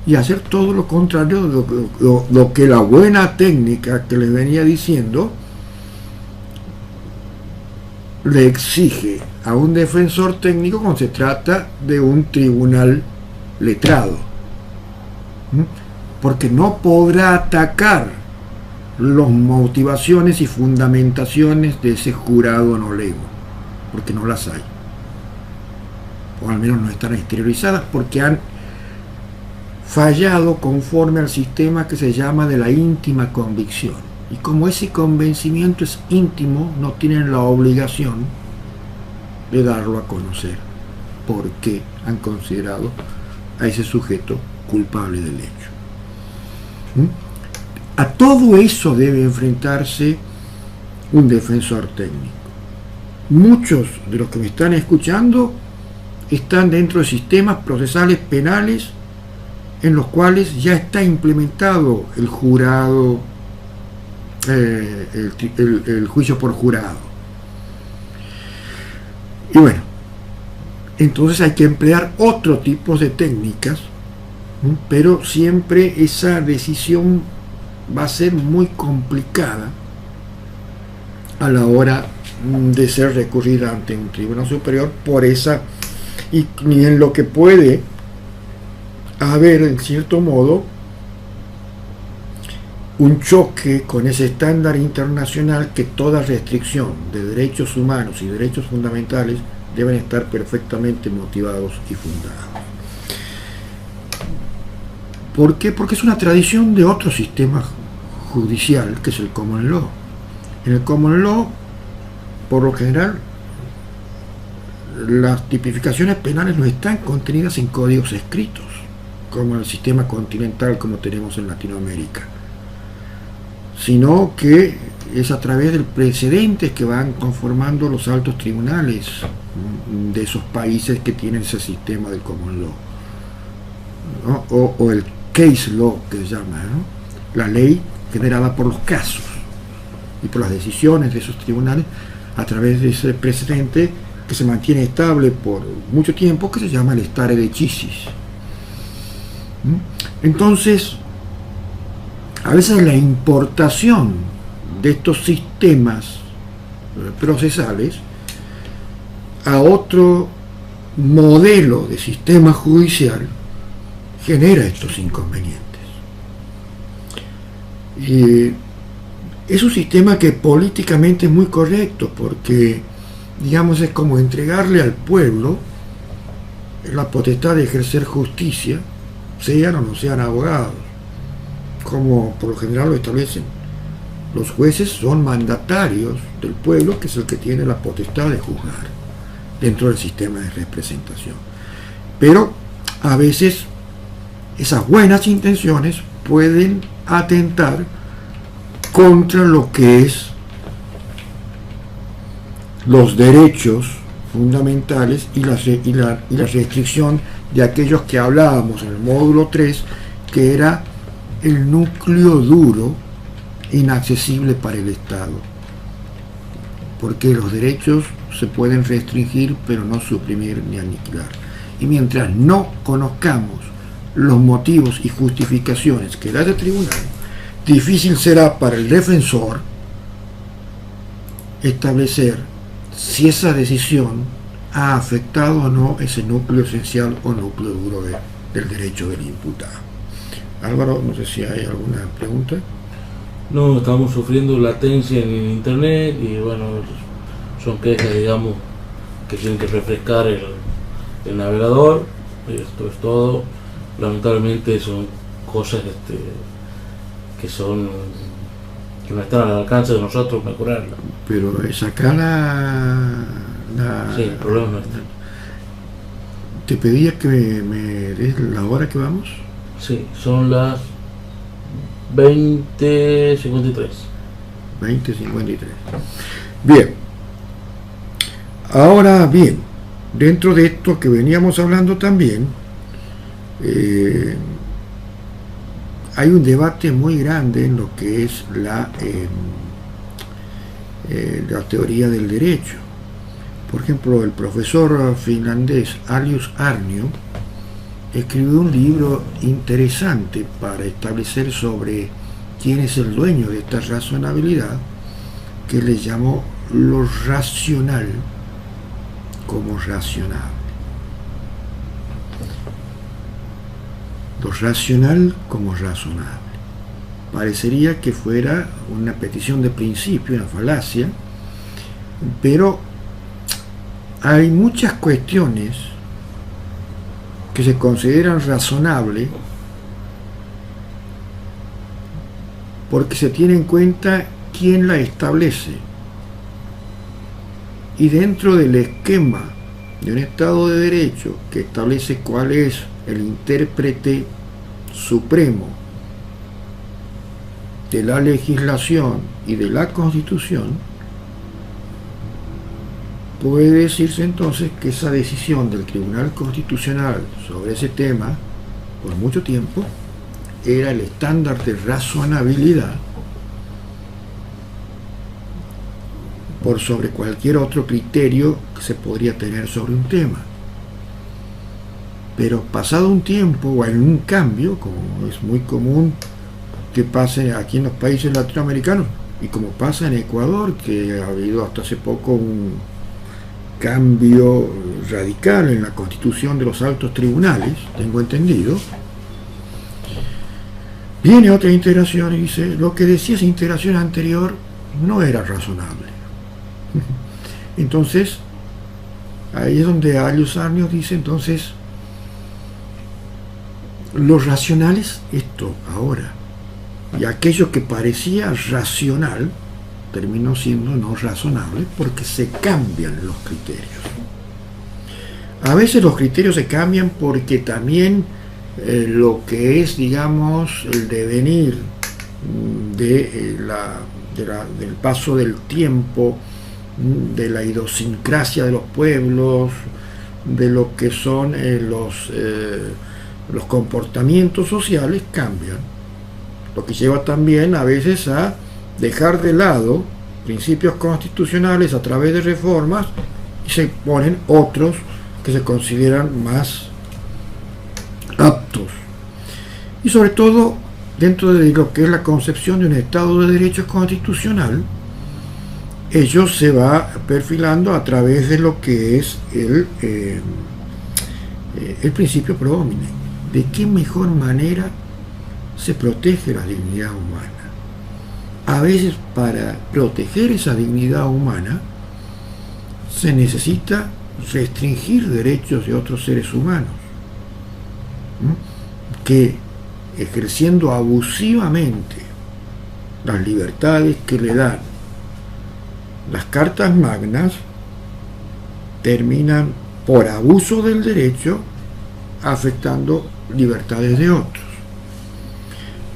y hacer todo lo contrario de lo que la buena técnica que les venía diciendo le exige a un defensor técnico cuando se trata de un tribunal letrado, porque no podrá atacar las motivaciones y fundamentaciones de ese jurado no lego, porque no las hay, o al menos no están exteriorizadas, porque han fallado conforme al sistema que se llama de la íntima convicción, y como ese convencimiento es íntimo, no tienen la obligación de darlo a conocer, porque han considerado a ese sujeto culpable del hecho. A todo eso debe enfrentarse un defensor técnico. Muchos de los que me están escuchando están dentro de sistemas procesales penales en los cuales ya está implementado el jurado, el juicio por jurado. Y bueno, entonces hay que emplear otro tipo de técnicas, pero siempre esa decisión va a ser muy complicada a la hora de ser recurrida ante un tribunal superior por esa, y en lo que puede haber en cierto modo un choque con ese estándar internacional que toda restricción de derechos humanos y derechos fundamentales deben estar perfectamente motivados y fundados. ¿Por qué? Porque es una tradición de otro sistema judicial, que es el common law. En el common law, por lo general, las tipificaciones penales no están contenidas en códigos escritos, como en el sistema continental como tenemos en Latinoamérica, sino que es a través del precedentes que van conformando los altos tribunales de esos países que tienen ese sistema del common law, ¿no? O el case law que se llama, ¿no? La ley generada por los casos y por las decisiones de esos tribunales a través de ese precedente que se mantiene estable por mucho tiempo, que se llama el stare decisis. Entonces, a veces la importación de estos sistemas procesales a otro modelo de sistema judicial genera estos inconvenientes. Y es un sistema que políticamente es muy correcto, porque, digamos, es como entregarle al pueblo la potestad de ejercer justicia, sean o no sean abogados, como por lo general lo establecen. Los jueces son mandatarios del pueblo, que es el que tiene la potestad de juzgar dentro del sistema de representación. Pero a veces esas buenas intenciones pueden atentar contra lo que es los derechos fundamentales y la restricción de aquellos que hablábamos en el módulo 3, que era el núcleo duro inaccesible para el Estado, porque los derechos se pueden restringir pero no suprimir ni aniquilar, y mientras no conozcamos los motivos y justificaciones que da el tribunal, difícil será para el defensor establecer si esa decisión ha afectado o no ese núcleo esencial o núcleo duro del derecho del imputado. Álvaro, no sé si hay alguna pregunta. No, estamos sufriendo latencia en internet y bueno, son quejas, digamos, que tienen que refrescar el navegador. Esto es todo. Lamentablemente son cosas que no están al alcance de nosotros mejorarla. Pero es acá sí, el problema no está. Te pedía que me des la hora que vamos. Sí, son las 20:53. 20:53. Bien. Ahora bien, dentro de esto que veníamos hablando también, hay un debate muy grande en lo que es la teoría del derecho. Por ejemplo, el profesor finlandés Alius Arnio escribió un libro interesante para establecer sobre quién es el dueño de esta razonabilidad, que le llamó lo racional como racional. Lo racional como razonable. Parecería que fuera una petición de principio, una falacia, pero hay muchas cuestiones que se consideran razonables porque se tiene en cuenta quién la establece, y dentro del esquema de un Estado de Derecho que establece cuál es el intérprete supremo de la legislación y de la Constitución, puede decirse entonces que esa decisión del Tribunal Constitucional sobre ese tema, por mucho tiempo, era el estándar de razonabilidad por sobre cualquier otro criterio que se podría tener sobre un tema. Pero pasado un tiempo o en un cambio, como es muy común que pase aquí en los países latinoamericanos y como pasa en Ecuador, que ha habido hasta hace poco un cambio radical en la constitución de los altos tribunales, tengo entendido, viene otra integración y dice, lo que decía esa integración anterior no era razonable. Entonces, ahí es donde Alius Arnio dice, entonces, lo racional es esto ahora, y aquello que parecía racional terminó siendo no razonable porque se cambian los criterios. A veces los criterios se cambian porque también lo que es, digamos, el devenir del paso del tiempo, de la idiosincrasia de los pueblos, de lo que son los comportamientos sociales cambian, lo que lleva también a veces a dejar de lado principios constitucionales a través de reformas y se ponen otros que se consideran más aptos. Y sobre todo dentro de lo que es la concepción de un Estado de Derecho constitucional, ello se va perfilando a través de lo que es el principio pro homine. ¿De qué mejor manera se protege la dignidad humana? A veces para proteger esa dignidad humana se necesita restringir derechos de otros seres humanos, que ejerciendo abusivamente las libertades que le dan las cartas magnas, terminan por abuso del derecho afectando libertades de otros.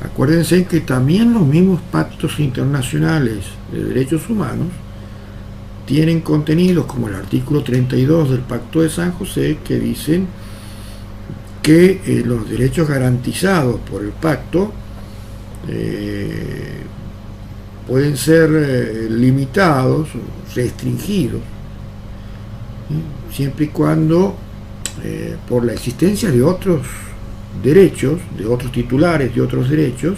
Acuérdense que también los mismos pactos internacionales de derechos humanos tienen contenidos como el artículo 32 del Pacto de San José, que dicen que los derechos garantizados por el pacto pueden ser limitados, restringidos, siempre y cuando por la existencia de otros derechos, de otros titulares de otros derechos,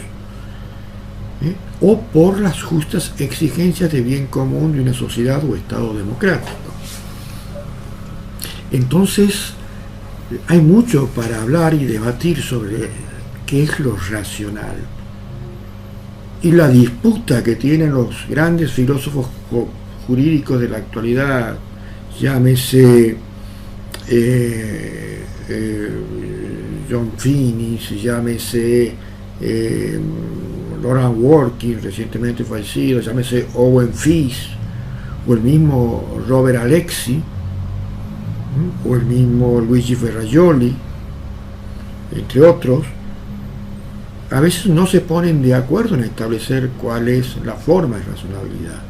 o por las justas exigencias de bien común de una sociedad o Estado democrático. Entonces, hay mucho para hablar y debatir sobre qué es lo racional. Y la disputa que tienen los grandes filósofos jurídicos de la actualidad, llámese John Finnis, llámese Laurent Working, recientemente fallecido, llámese Owen Fish, o el mismo Robert Alexi, o el mismo Luigi Ferrajoli, entre otros, a veces no se ponen de acuerdo en establecer cuál es la forma de razonabilidad.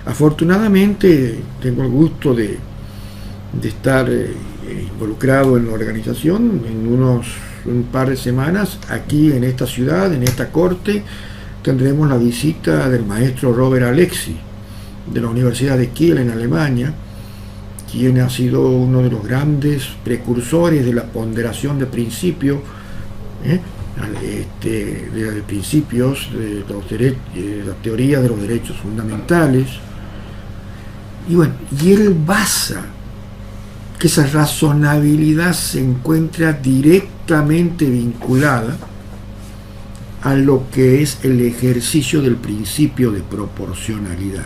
Afortunadamente tengo el gusto de estar involucrado en la organización. En un par de semanas aquí en esta ciudad, en esta corte, tendremos la visita del maestro Robert Alexi de la Universidad de Kiel en Alemania, quien ha sido uno de los grandes precursores de la ponderación de principios, de principios de la teoría de los derechos fundamentales. Y bueno, y él basa que esa razonabilidad se encuentra directamente vinculada a lo que es el ejercicio del principio de proporcionalidad.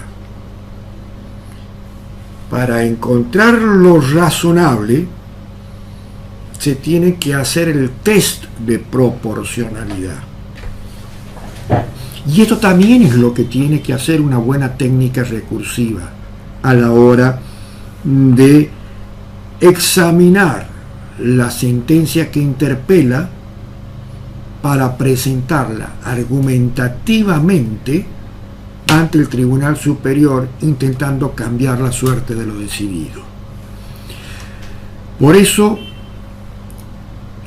Para encontrar lo razonable, se tiene que hacer el test de proporcionalidad. Y esto también es lo que tiene que hacer una buena técnica recursiva a la hora de examinar la sentencia que interpela para presentarla argumentativamente ante el Tribunal Superior, intentando cambiar la suerte de lo decidido. Por eso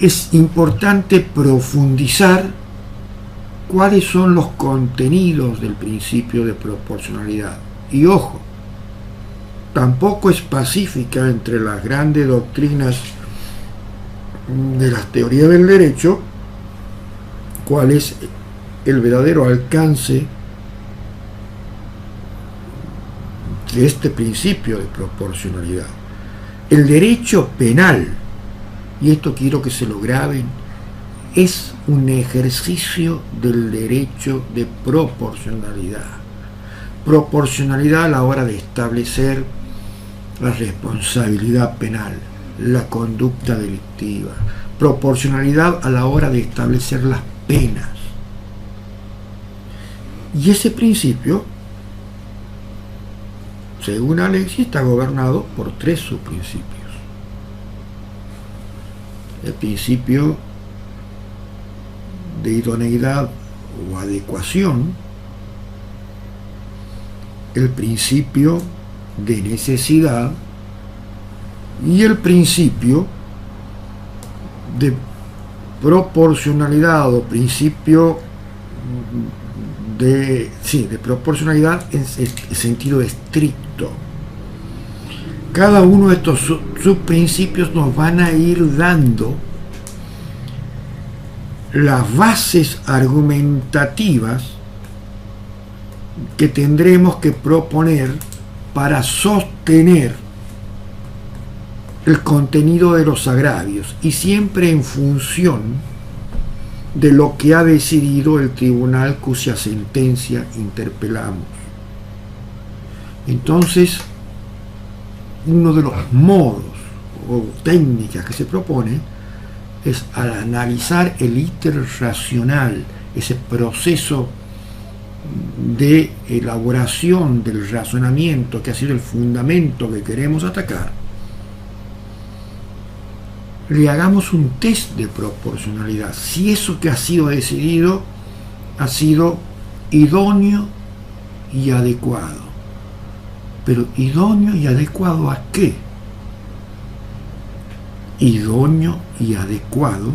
es importante profundizar cuáles son los contenidos del principio de proporcionalidad. Y ojo, tampoco es pacífica entre las grandes doctrinas de las teorías del derecho cuál es el verdadero alcance de este principio de proporcionalidad. El derecho penal, y esto quiero que se lo graben, es un ejercicio del derecho de proporcionalidad. Proporcionalidad a la hora de establecer la responsabilidad penal, la conducta delictiva. Proporcionalidad a la hora de establecer las penas. Y ese principio, según Alexi, está gobernado por tres subprincipios. el principio de idoneidad o adecuación, el principio de necesidad y el principio de proporcionalidad o principio de proporcionalidad en sentido estricto. Cada uno de estos subprincipios nos van a ir dando las bases argumentativas que tendremos que proponer para sostener el contenido de los agravios, y siempre en función de lo que ha decidido el tribunal cuya sentencia interpelamos. Entonces, uno de los modos o técnicas que se propone es, al analizar el íter racional, ese proceso de elaboración del razonamiento que ha sido el fundamento que queremos atacar, le hagamos un test de proporcionalidad, si eso que ha sido decidido ha sido idóneo y adecuado. Pero ¿idóneo y adecuado a qué? Idóneo y adecuado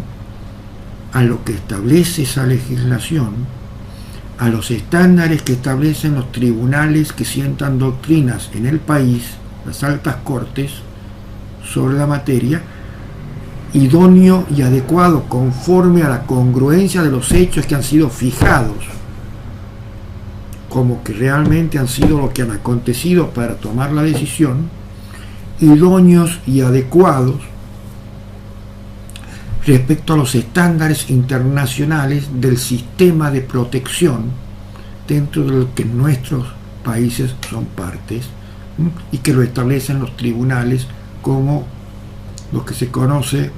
a lo que establece esa legislación, a los estándares que establecen los tribunales que sientan doctrinas en el país, las altas cortes, sobre la materia, idóneo y adecuado conforme a la congruencia de los hechos que han sido fijados, como que realmente han sido lo que han acontecido para tomar la decisión, idóneos y adecuados respecto a los estándares internacionales del sistema de protección dentro de lo que nuestros países son partes, y que lo establecen los tribunales como lo que se conoce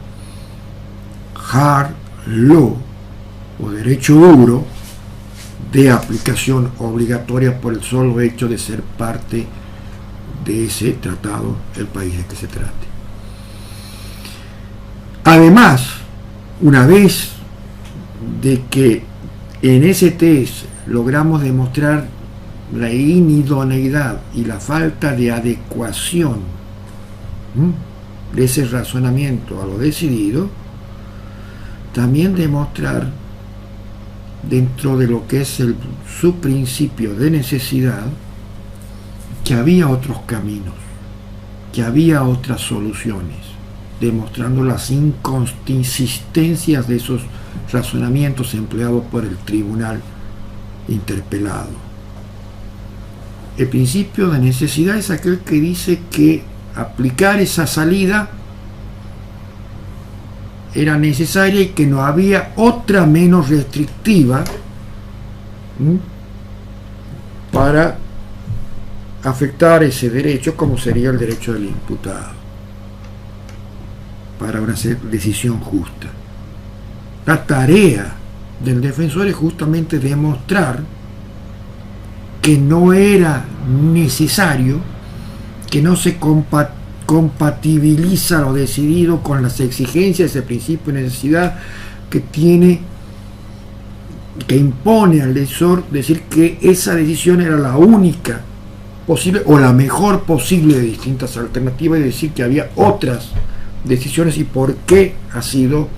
hard law o derecho duro de aplicación obligatoria por el solo hecho de ser parte de ese tratado, el país de que se trate. Además, una vez de que en ese test logramos demostrar la inidoneidad y la falta de adecuación de ese razonamiento a lo decidido, también demostrar, dentro de lo que es su principio de necesidad, que había otros caminos, que había otras soluciones, demostrando las inconsistencias de esos razonamientos empleados por el tribunal interpelado. El principio de necesidad es aquel que dice que aplicar esa salida era necesaria y que no había otra menos restrictiva para afectar ese derecho, como sería el derecho del imputado, para una decisión justa. La tarea del defensor es justamente demostrar que no era necesario, que no se compatibiliza lo decidido con las exigencias, ese principio de necesidad que impone al decisor decir que esa decisión era la única posible o la mejor posible de distintas alternativas, y decir que había otras decisiones y por qué ha sido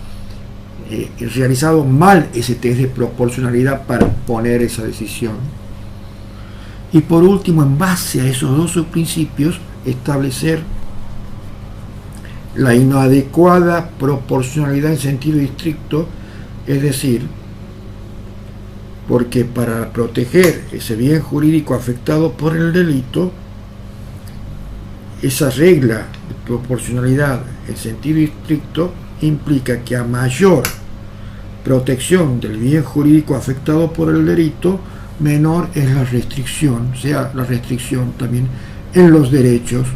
realizado mal ese test de proporcionalidad para poner esa decisión. Y por último, en base a esos dos subprincipios, establecer la inadecuada proporcionalidad en sentido estricto, es decir, porque para proteger ese bien jurídico afectado por el delito, esa regla de proporcionalidad en sentido estricto implica que a mayor protección del bien jurídico afectado por el delito, menor es la restricción, sea la restricción también en los derechos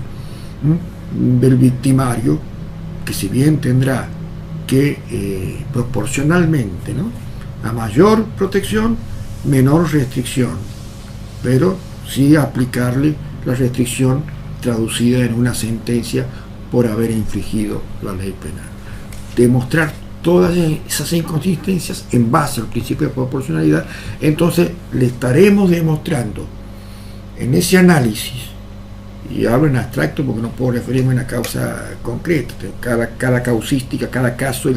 del victimario, que si bien tendrá que proporcionalmente, a mayor protección, menor restricción, pero sí aplicarle la restricción traducida en una sentencia por haber infringido la ley penal. demostrar todas esas inconsistencias en base al principio de proporcionalidad, entonces le estaremos demostrando en ese análisis, y hablo en abstracto porque no puedo referirme a una causa concreta, cada causística, cada caso,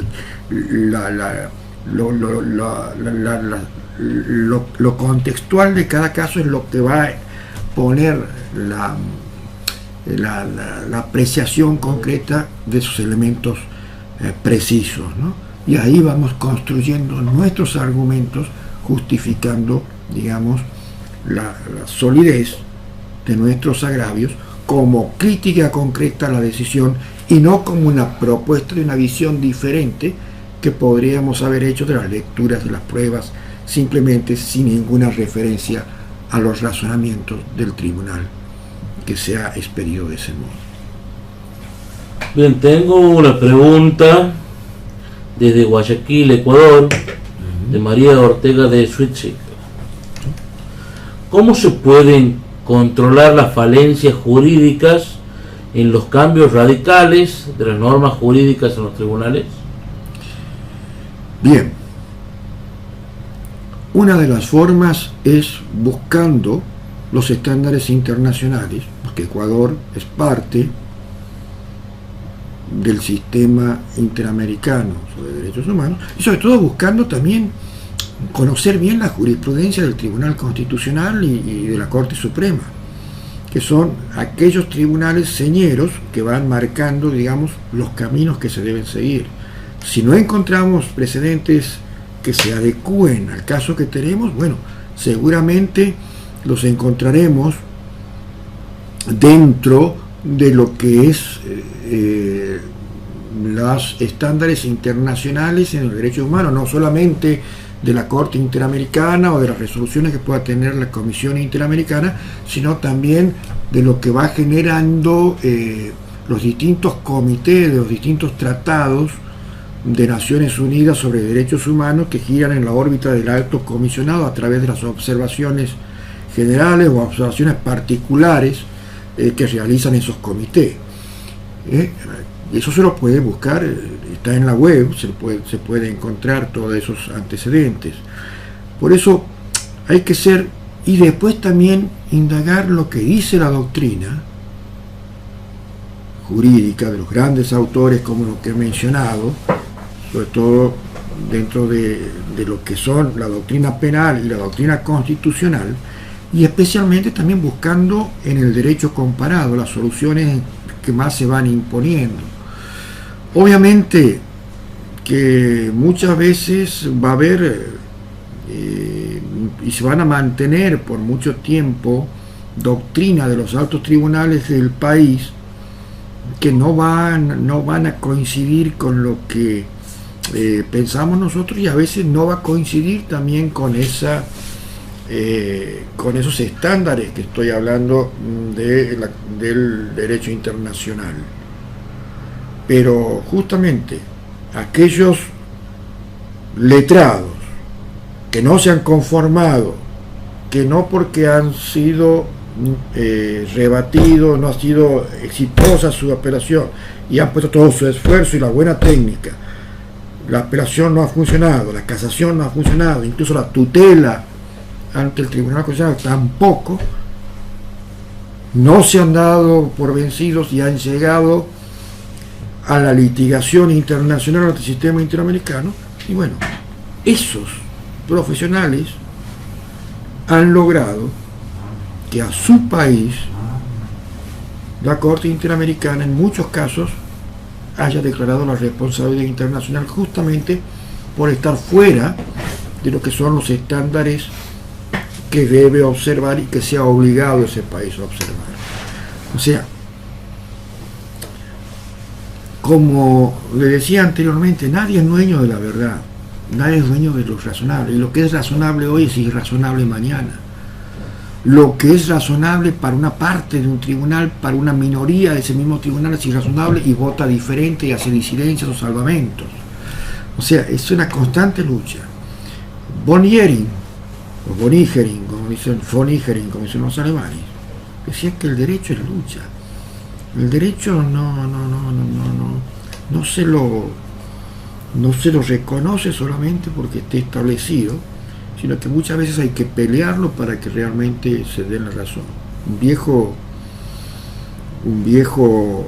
lo contextual de cada caso es lo que va a poner la apreciación concreta de esos elementos precisos, ¿no? Y ahí vamos construyendo nuestros argumentos, justificando, digamos, la solidez de nuestros agravios como crítica concreta a la decisión y no como una propuesta de una visión diferente que podríamos haber hecho de las lecturas de las pruebas, simplemente sin ninguna referencia a los razonamientos del tribunal que se ha expedido de ese modo. Bien, tengo una pregunta desde Guayaquil, Ecuador, de María Ortega de Suitzig. ¿Cómo se pueden controlar las falencias jurídicas en los cambios radicales de las normas jurídicas en los tribunales? Bien, una de las formas es buscando los estándares internacionales, porque Ecuador es parte del sistema interamericano sobre derechos humanos, y sobre todo buscando también conocer bien la jurisprudencia del Tribunal Constitucional y de la Corte Suprema, que son aquellos tribunales señeros que van marcando, digamos, los caminos que se deben seguir. Si no encontramos precedentes que se adecúen al caso que tenemos, bueno, seguramente los encontraremos dentro de lo que es los estándares internacionales en los derechos humanos, no solamente de la Corte Interamericana o de las resoluciones que pueda tener la Comisión Interamericana, sino también de lo que va generando los distintos comités de los distintos tratados de Naciones Unidas sobre derechos humanos que giran en la órbita del alto comisionado a través de las observaciones generales o observaciones particulares que realizan esos comités. Eso se lo puede buscar, está en la web, se puede encontrar todos esos antecedentes. Por eso hay que ser, y después también indagar lo que dice la doctrina jurídica de los grandes autores como los que he mencionado, sobre todo dentro de lo que son la doctrina penal y la doctrina constitucional, y especialmente también buscando en el derecho comparado las soluciones que más se van imponiendo. Obviamente que muchas veces va a haber y se van a mantener por mucho tiempo doctrina de los altos tribunales del país que no van a coincidir con lo que pensamos nosotros, y a veces no va a coincidir también con con esos estándares que estoy hablando del derecho internacional. Pero justamente aquellos letrados que no se han conformado, que no porque han sido rebatidos, no ha sido exitosa su apelación y han puesto todo su esfuerzo y la buena técnica, la apelación no ha funcionado, la casación no ha funcionado, incluso la tutela ante el Tribunal Constitucional tampoco, no se han dado por vencidos y han llegado a la litigación internacional ante el sistema interamericano, y bueno, esos profesionales han logrado que a su país la Corte Interamericana en muchos casos haya declarado la responsabilidad internacional justamente por estar fuera de lo que son los estándares que debe observar y que sea obligado ese país a observar. O sea, como le decía anteriormente, nadie es dueño de la verdad, nadie es dueño de lo razonable, y lo que es razonable hoy es irrazonable mañana. Lo que es razonable para una parte de un tribunal, para una minoría de ese mismo tribunal es irrazonable y vota diferente y hace disidencias o salvamentos. O sea, es una constante lucha. Bonniering, o Bonigering, como dicen, Vonigering, como dicen los alemanes, decía que el derecho es lucha. El derecho no se lo no se lo reconoce solamente porque esté establecido, sino que muchas veces hay que pelearlo para que realmente se dé la razón. Un viejo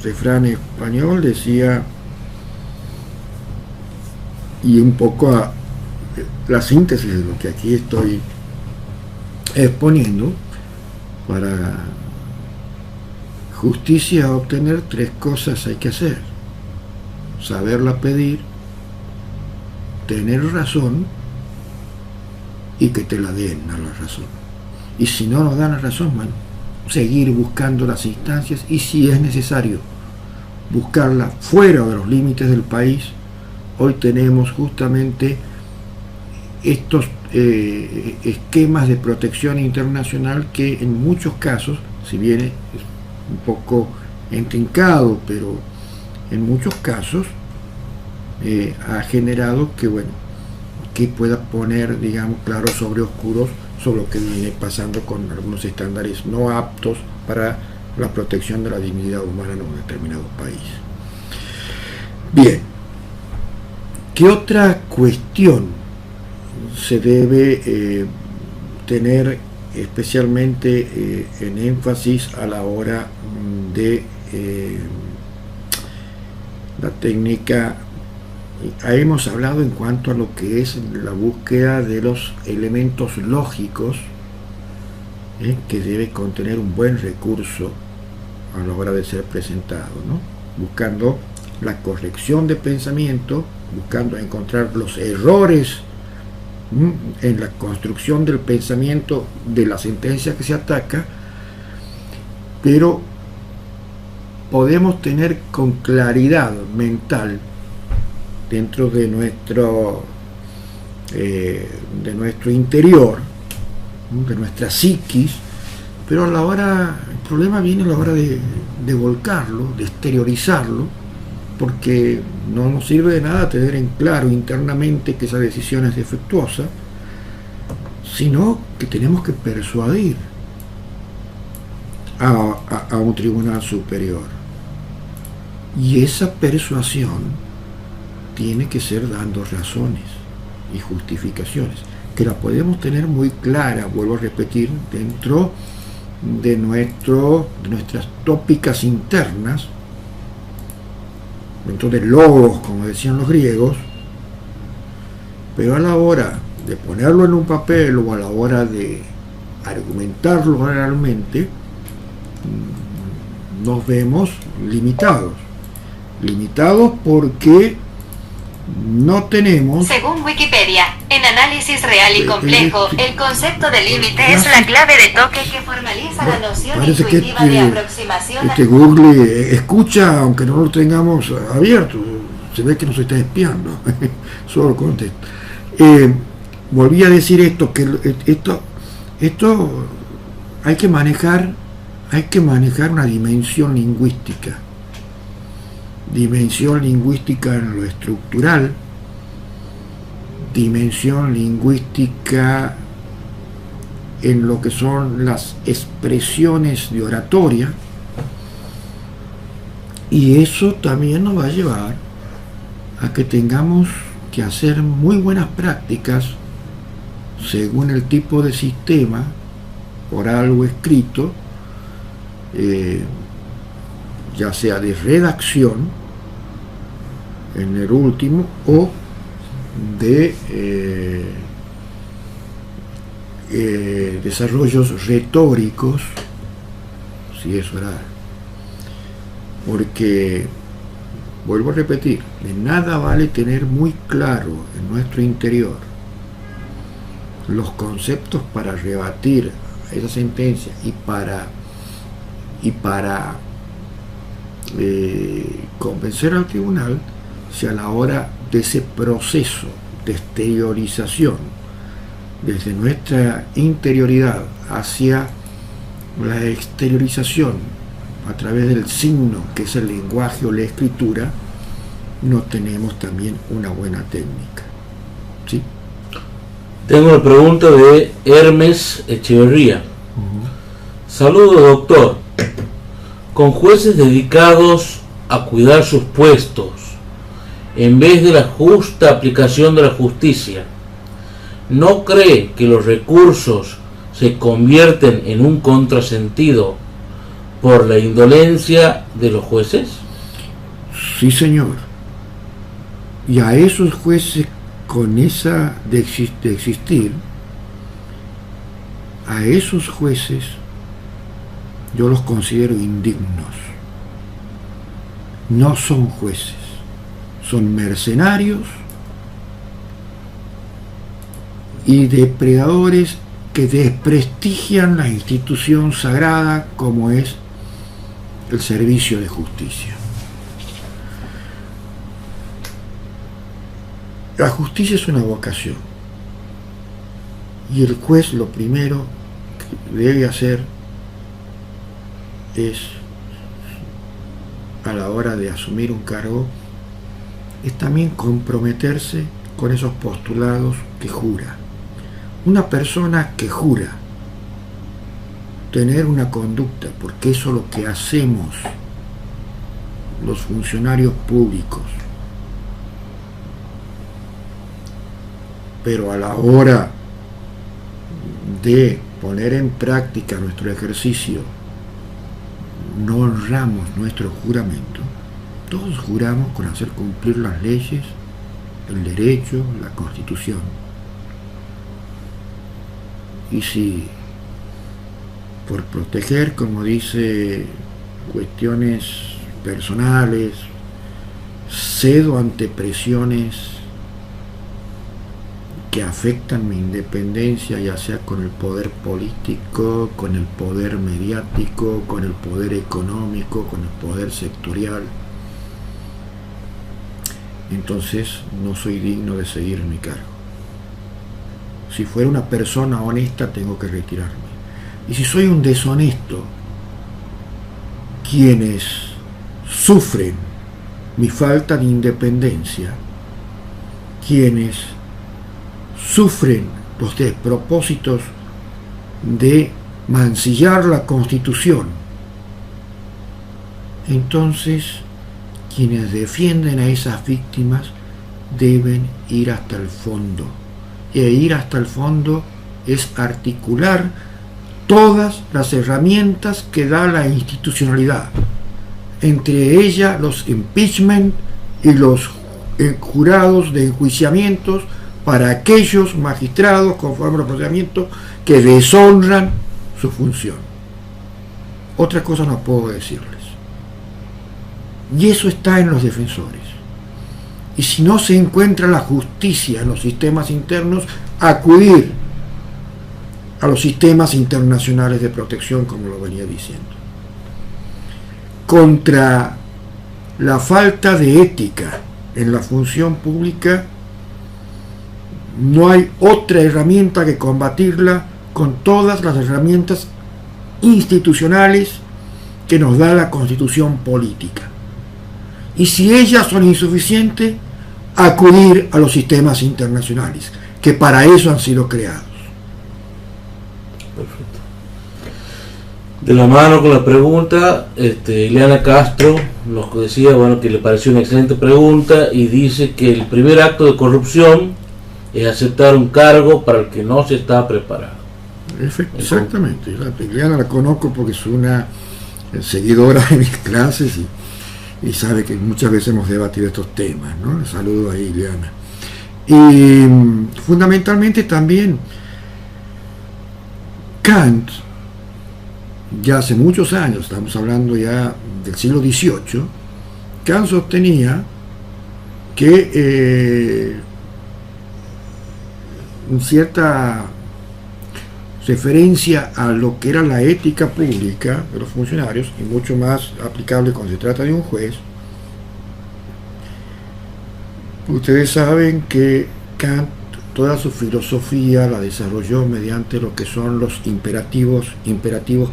refrán español decía, y un poco la síntesis de lo que aquí estoy exponiendo, para justicia obtener 3 cosas hay que hacer: saberla pedir, tener razón y que te la den a la razón. Y si no nos dan la razón, bueno, seguir buscando las instancias, y si es necesario buscarla fuera de los límites del país. Hoy tenemos justamente estos esquemas de protección internacional que en muchos casos, si bien es un poco intrincado, pero en muchos casos ha generado que, bueno, que pueda poner, digamos, claros sobre oscuros sobre lo que viene pasando con algunos estándares no aptos para la protección de la dignidad humana en un determinado país. Bien, ¿qué otra cuestión se debe tener especialmente en énfasis a la hora de la técnica? Hemos hablado en cuanto a lo que es la búsqueda de los elementos lógicos que debe contener un buen recurso a la hora de ser presentado, ¿no? Buscando la corrección de pensamiento, buscando encontrar los errores en la construcción del pensamiento de la sentencia que se ataca, pero podemos tener con claridad mental dentro de nuestro interior, de nuestra psiquis, pero a la hora, el problema viene a la hora de volcarlo, de exteriorizarlo, porque no nos sirve de nada tener en claro internamente que esa decisión es defectuosa, sino que tenemos que persuadir a un tribunal superior, y esa persuasión tiene que ser dando razones y justificaciones, que la podemos tener muy clara, vuelvo a repetir, dentro de nuestras tópicas internas, dentro de logos, como decían los griegos, pero a la hora de ponerlo en un papel o a la hora de argumentarlo realmente, nos vemos limitados porque no tenemos... Según Wikipedia, en análisis real y complejo, el concepto de límite es la clave de toque que formaliza la noción intuitiva de aproximación. Google escucha, aunque no lo tengamos abierto, se ve que nos está espiando. Solo contesto. Volví a decir esto, que esto hay que manejar una dimensión lingüística en lo estructural, dimensión lingüística en lo que son las expresiones de oratoria, y eso también nos va a llevar a que tengamos que hacer muy buenas prácticas según el tipo de sistema oral o escrito, ya sea de redacción en el último, o de desarrollos retóricos, si es oral. Porque, vuelvo a repetir, de nada vale tener muy claro en nuestro interior los conceptos para rebatir esa sentencia y para convencer al tribunal, si a la hora de ese proceso de exteriorización desde nuestra interioridad hacia la exteriorización a través del signo, que es el lenguaje o la escritura, no tenemos también una buena técnica. ¿Sí? Tengo una pregunta de Hermes Echeverría. Saludos, doctor. Con jueces dedicados a cuidar sus puestos, en vez de la justa aplicación de la justicia, ¿no cree que los recursos se convierten en un contrasentido por la indolencia de los jueces? Sí, señor. Y a esos jueces, con esa de existir, a esos jueces yo los considero indignos. No son jueces, son mercenarios y depredadores que desprestigian la institución sagrada como es el servicio de justicia. La justicia es una vocación y el juez lo primero que debe hacer es, a la hora de asumir un cargo, es también comprometerse con esos postulados que jura. Una persona que jura tener una conducta, porque eso es lo que hacemos los funcionarios públicos, pero a la hora de poner en práctica nuestro ejercicio no honramos nuestro juramento. Todos juramos con hacer cumplir las leyes, el derecho, la Constitución. Y si por proteger, como dice, cuestiones personales, cedo ante presiones que afectan mi independencia, ya sea con el poder político, con el poder mediático, con el poder económico, con el poder sectorial, entonces no soy digno de seguir en mi cargo. Si fuera una persona honesta, tengo que retirarme. Y si soy un deshonesto, quienes sufren mi falta de independencia, quienes sufren los despropósitos de mancillar la Constitución, entonces quienes defienden a esas víctimas deben ir hasta el fondo. E ir hasta el fondo es articular todas las herramientas que da la institucionalidad, entre ellas los impeachment y los jurados de enjuiciamientos para aquellos magistrados conforme al procedimiento que deshonran su función. Otra cosa no puedo decirles. Y eso está en los defensores. Y si no se encuentra la justicia en los sistemas internos, acudir a los sistemas internacionales de protección, como lo venía diciendo. Contra la falta de ética en la función pública, no hay otra herramienta que combatirla con todas las herramientas institucionales que nos da la Constitución política. Y si ellas son insuficientes, acudir a los sistemas internacionales, que para eso han sido creados. Perfecto. De la mano con la pregunta, Ileana Castro nos decía, bueno, que le pareció una excelente pregunta y dice que el primer acto de corrupción es aceptar un cargo para el que no se está preparado. Exactamente. Ileana la conozco porque es una seguidora de mis clases y sabe que muchas veces hemos debatido estos temas, ¿no? Le saludo ahí, Ileana. Y fundamentalmente también Kant, ya hace muchos años, estamos hablando ya del siglo XVIII, Kant sostenía que cierta referencia a lo que era la ética pública de los funcionarios, y mucho más aplicable cuando se trata de un juez. Ustedes saben que Kant toda su filosofía la desarrolló mediante lo que son los imperativos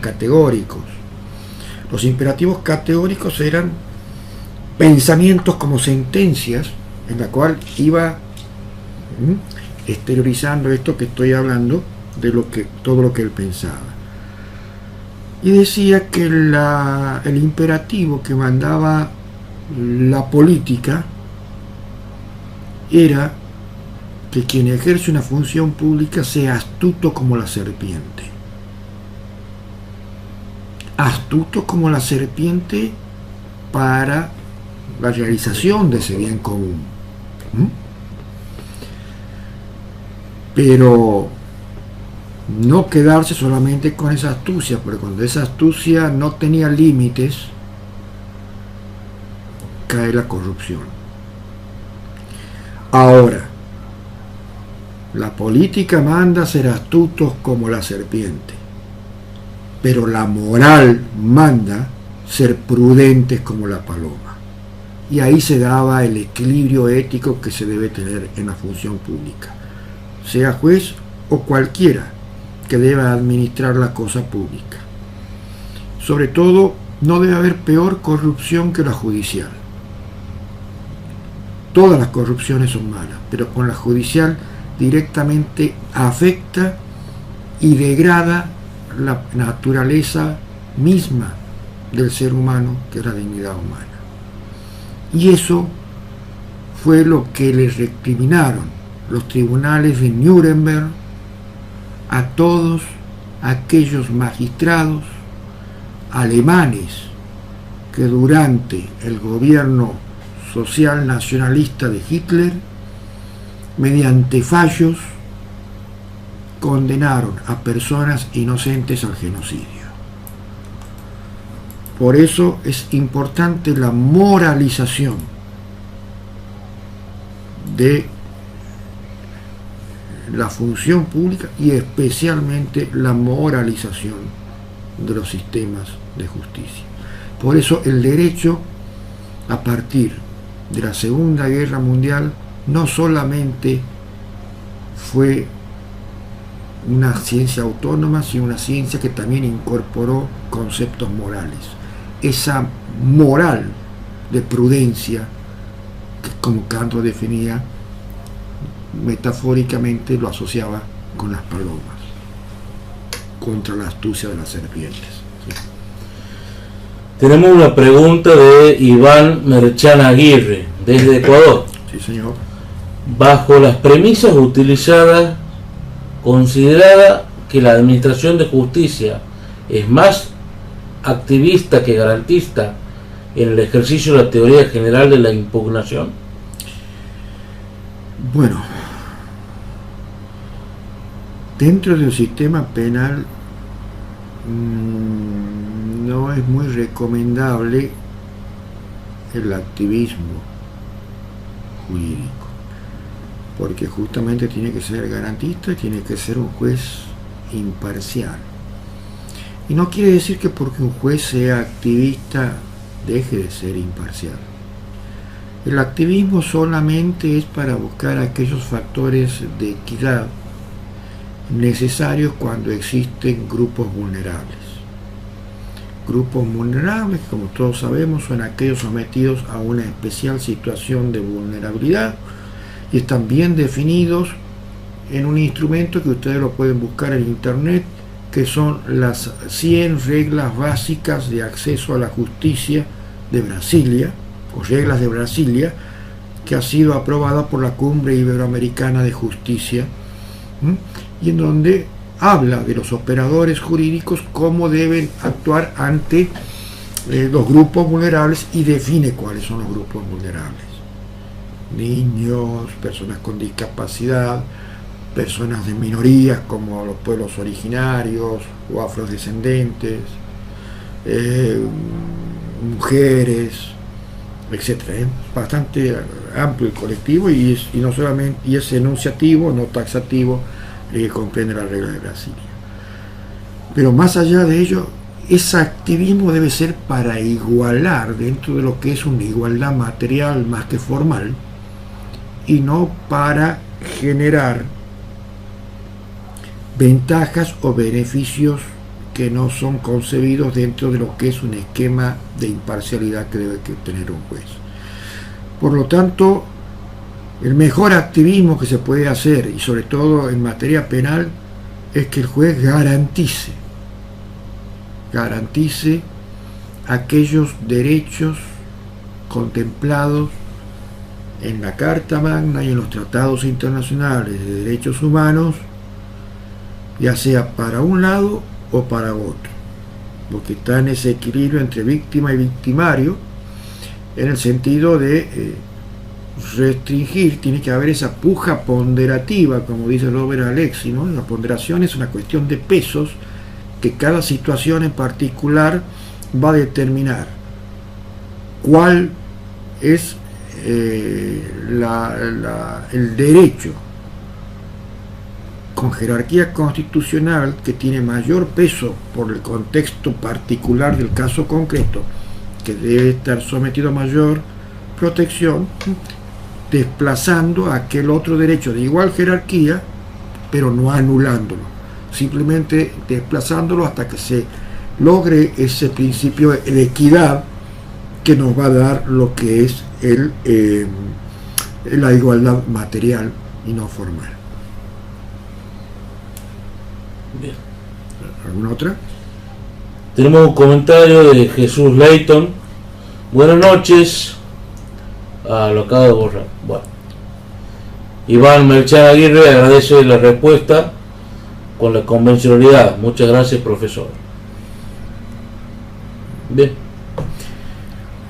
categóricos. Los imperativos categóricos eran pensamientos como sentencias, en la cual iba exteriorizando esto que estoy hablando, de todo lo que él pensaba. Y decía que el imperativo que mandaba la política era que quien ejerce una función pública sea astuto como la serpiente. Astuto como la serpiente para la realización de ese bien común. Pero no quedarse solamente con esa astucia, porque cuando esa astucia no tenía límites, cae la corrupción. Ahora, la política manda ser astutos como la serpiente, pero la moral manda ser prudentes como la paloma. Y ahí se daba el equilibrio ético que se debe tener en la función pública, sea juez o cualquiera que deba administrar la cosa pública. Sobre todo, no debe haber peor corrupción que la judicial. Todas las corrupciones son malas, pero con la judicial directamente afecta y degrada la naturaleza misma del ser humano, que es la dignidad humana. Y eso fue lo que les recriminaron los tribunales de Nuremberg a todos aquellos magistrados alemanes que durante el gobierno social nacionalista de Hitler, mediante fallos, condenaron a personas inocentes al genocidio. Por eso es importante la moralización de la función pública y especialmente la moralización de los sistemas de justicia. Por eso el derecho, a partir de la Segunda Guerra Mundial, no solamente fue una ciencia autónoma, sino una ciencia que también incorporó conceptos morales. Esa moral de prudencia, que como Kant lo definía, metafóricamente lo asociaba con las palomas, contra la astucia de las serpientes. ¿Sí? Tenemos una pregunta de Iván Merchan Aguirre, desde Ecuador. Sí, señor. Bajo las premisas utilizadas, considerada que la administración de justicia es más activista que garantista en el ejercicio de la teoría general de la impugnación. Bueno, dentro del sistema penal no es muy recomendable el activismo jurídico, porque justamente tiene que ser garantista y tiene que ser un juez imparcial. Y no quiere decir que porque un juez sea activista deje de ser imparcial. El activismo solamente es para buscar aquellos factores de equidad necesarios cuando existen grupos vulnerables. Grupos vulnerables, como todos sabemos, son aquellos sometidos a una especial situación de vulnerabilidad y están bien definidos en un instrumento que ustedes lo pueden buscar en internet, que son las 100 reglas básicas de acceso a la justicia de Brasilia, o reglas de Brasilia, que ha sido aprobada por la Cumbre Iberoamericana de Justicia, y en donde habla de los operadores jurídicos, cómo deben actuar ante los grupos vulnerables, y define cuáles son los grupos vulnerables: niños, personas con discapacidad, personas de minorías como los pueblos originarios o afrodescendentes, mujeres, etc. Bastante amplio el colectivo y no solamente, y es enunciativo, no taxativo, que comprende la regla de Brasilia. Pero más allá de ello, ese activismo debe ser para igualar dentro de lo que es una igualdad material más que formal, y no para generar ventajas o beneficios que no son concebidos dentro de lo que es un esquema de imparcialidad que debe tener un juez. Por lo tanto, el mejor activismo que se puede hacer, y sobre todo en materia penal, es que el juez garantice aquellos derechos contemplados en la Carta Magna y en los tratados internacionales de derechos humanos, ya sea para un lado o para otro, porque está en ese equilibrio entre víctima y victimario, en el sentido de restringir. Tiene que haber esa puja ponderativa, como dice Robert Alexi, ¿no? La ponderación es una cuestión de pesos que cada situación en particular va a determinar cuál es el derecho con jerarquía constitucional que tiene mayor peso por el contexto particular del caso concreto, que debe estar sometido a mayor protección, desplazando aquel otro derecho de igual jerarquía, pero no anulándolo, simplemente desplazándolo hasta que se logre ese principio de equidad que nos va a dar lo que es la igualdad material y no formal. Bien. ¿Alguna otra? Tenemos un comentario de Jesús Leighton. Buenas noches. Lo acabo de borrar. Bueno. Iván Melchán Aguirre agradece la respuesta con la convencionalidad. Muchas gracias, profesor. Bien.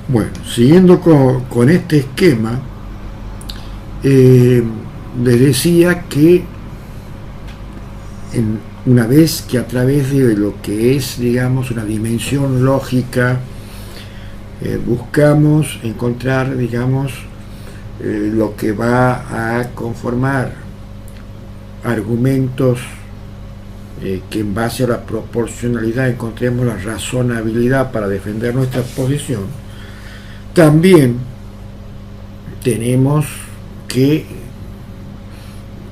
Bueno, siguiendo con este esquema, les decía que una vez que a través de lo que es, digamos, una dimensión lógica, buscamos encontrar, digamos, lo que va a conformar argumentos que en base a la proporcionalidad encontremos la razonabilidad para defender nuestra posición, también tenemos que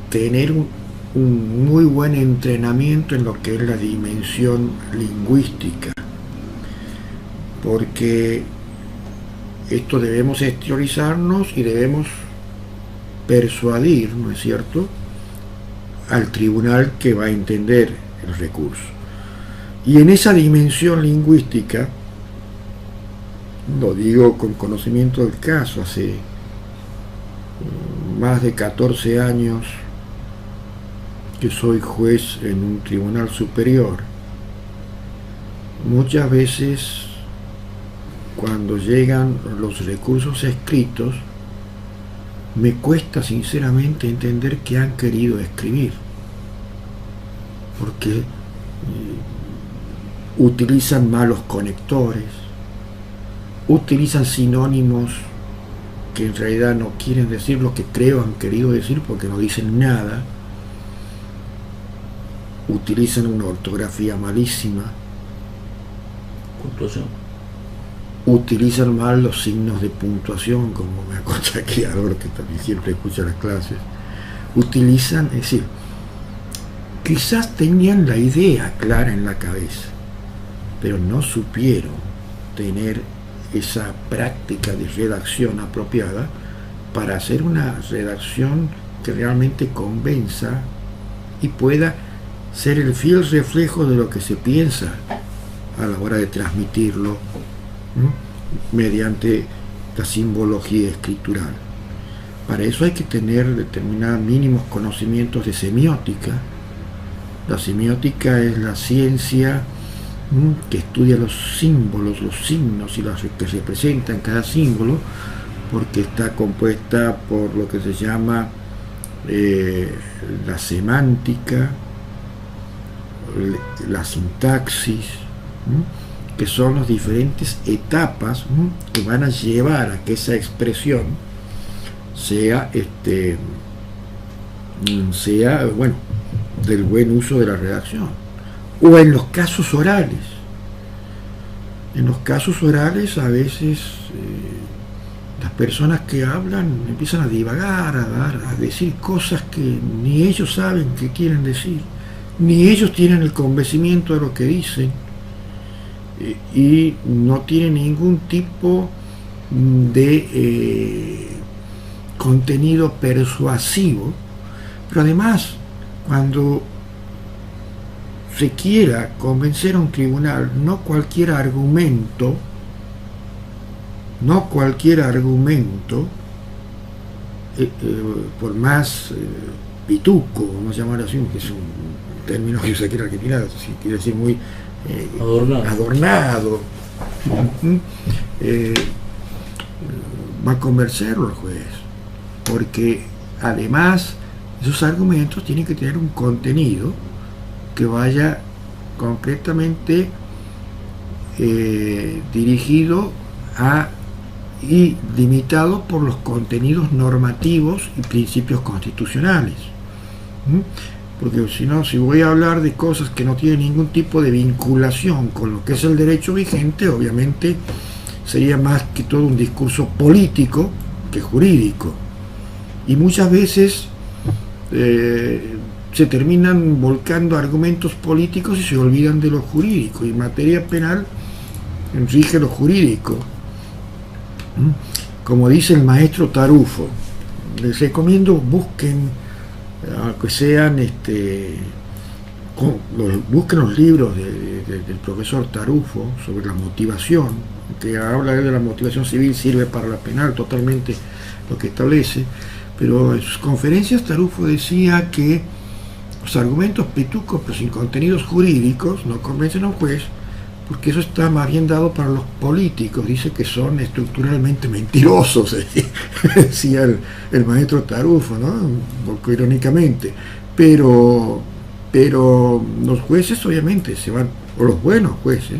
tener un muy buen entrenamiento en lo que es la dimensión lingüística, porque esto debemos exteriorizarnos y debemos persuadir, ¿no es cierto?, al tribunal que va a entender el recurso. Y en esa dimensión lingüística, lo digo con conocimiento del caso, hace más de 14 años que soy juez en un tribunal superior, muchas veces cuando llegan los recursos escritos me cuesta sinceramente entender qué han querido escribir, porque utilizan malos conectores, utilizan sinónimos que en realidad no quieren decir lo que creo han querido decir porque no dicen nada, utilizan una ortografía malísima, Puntuación. utilizan mal los signos de puntuación, como me acosa aquí ahora que también siempre escucha las clases, utilizan, es decir, quizás tenían la idea clara en la cabeza, pero no supieron tener esa práctica de redacción apropiada para hacer una redacción que realmente convenza y pueda ser el fiel reflejo de lo que se piensa a la hora de transmitirlo, ¿no?, mediante la simbología escritural. Para eso hay que tener determinados mínimos conocimientos de semiótica. La semiótica es la ciencia que estudia los símbolos, los signos y las que representan cada símbolo, porque está compuesta por lo que se llama la semántica, la sintaxis, que son las diferentes etapas que van a llevar a que esa expresión sea bueno, del buen uso de la redacción. O en los casos orales. En los casos orales a veces las personas que hablan empiezan a divagar, a decir cosas que ni ellos saben qué quieren decir, ni ellos tienen el convencimiento de lo que dicen, y no tienen ningún tipo de contenido persuasivo. Pero además, cuando se quiera convencer a un tribunal, no cualquier argumento por más pituco, vamos a llamarlo así, que es un término que usa aquí en Argentina, si quiere decir muy adornado, va a convencerlo el juez, porque además esos argumentos tienen que tener un contenido que vaya concretamente dirigido a y limitado por los contenidos normativos y principios constitucionales. Porque si no, si voy a hablar de cosas que no tienen ningún tipo de vinculación con lo que es el derecho vigente, obviamente sería más que todo un discurso político que jurídico. Y muchas veces se terminan volcando argumentos políticos y se olvidan de lo jurídico. Y en materia penal rige lo jurídico. Como dice el maestro Tarufo, les recomiendo busquen, aunque sean busquen los libros del profesor Tarufo sobre la motivación, que habla de la motivación civil, sirve para la penal totalmente lo que establece, pero en sus conferencias Tarufo decía que los argumentos pitucos pero sin contenidos jurídicos no convencen a un juez, porque eso está más bien dado para los políticos. Dice que son estructuralmente mentirosos, decía el maestro Tarufo, ¿no? Un poco irónicamente, pero los jueces obviamente se van, o los buenos jueces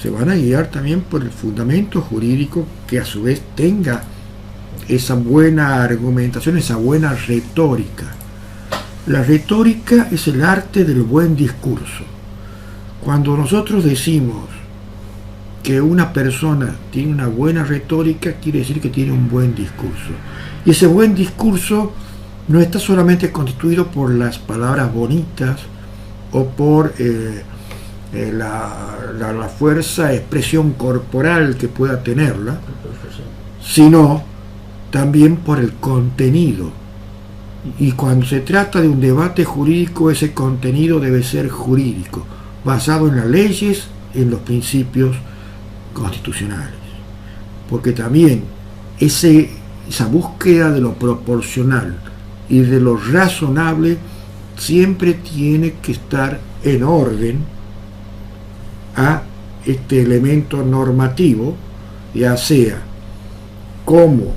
se van a guiar también por el fundamento jurídico, que a su vez tenga esa buena argumentación, esa buena retórica. La retórica es el arte del buen discurso. Cuando nosotros decimos que una persona tiene una buena retórica, quiere decir que tiene un buen discurso. Y ese buen discurso no está solamente constituido por las palabras bonitas o por la fuerza, expresión corporal que pueda tenerla, sino también por el contenido. Y cuando se trata de un debate jurídico, ese contenido debe ser jurídico, basado en las leyes, en los principios constitucionales. Porque también esa búsqueda de lo proporcional y de lo razonable siempre tiene que estar en orden a este elemento normativo, ya sea como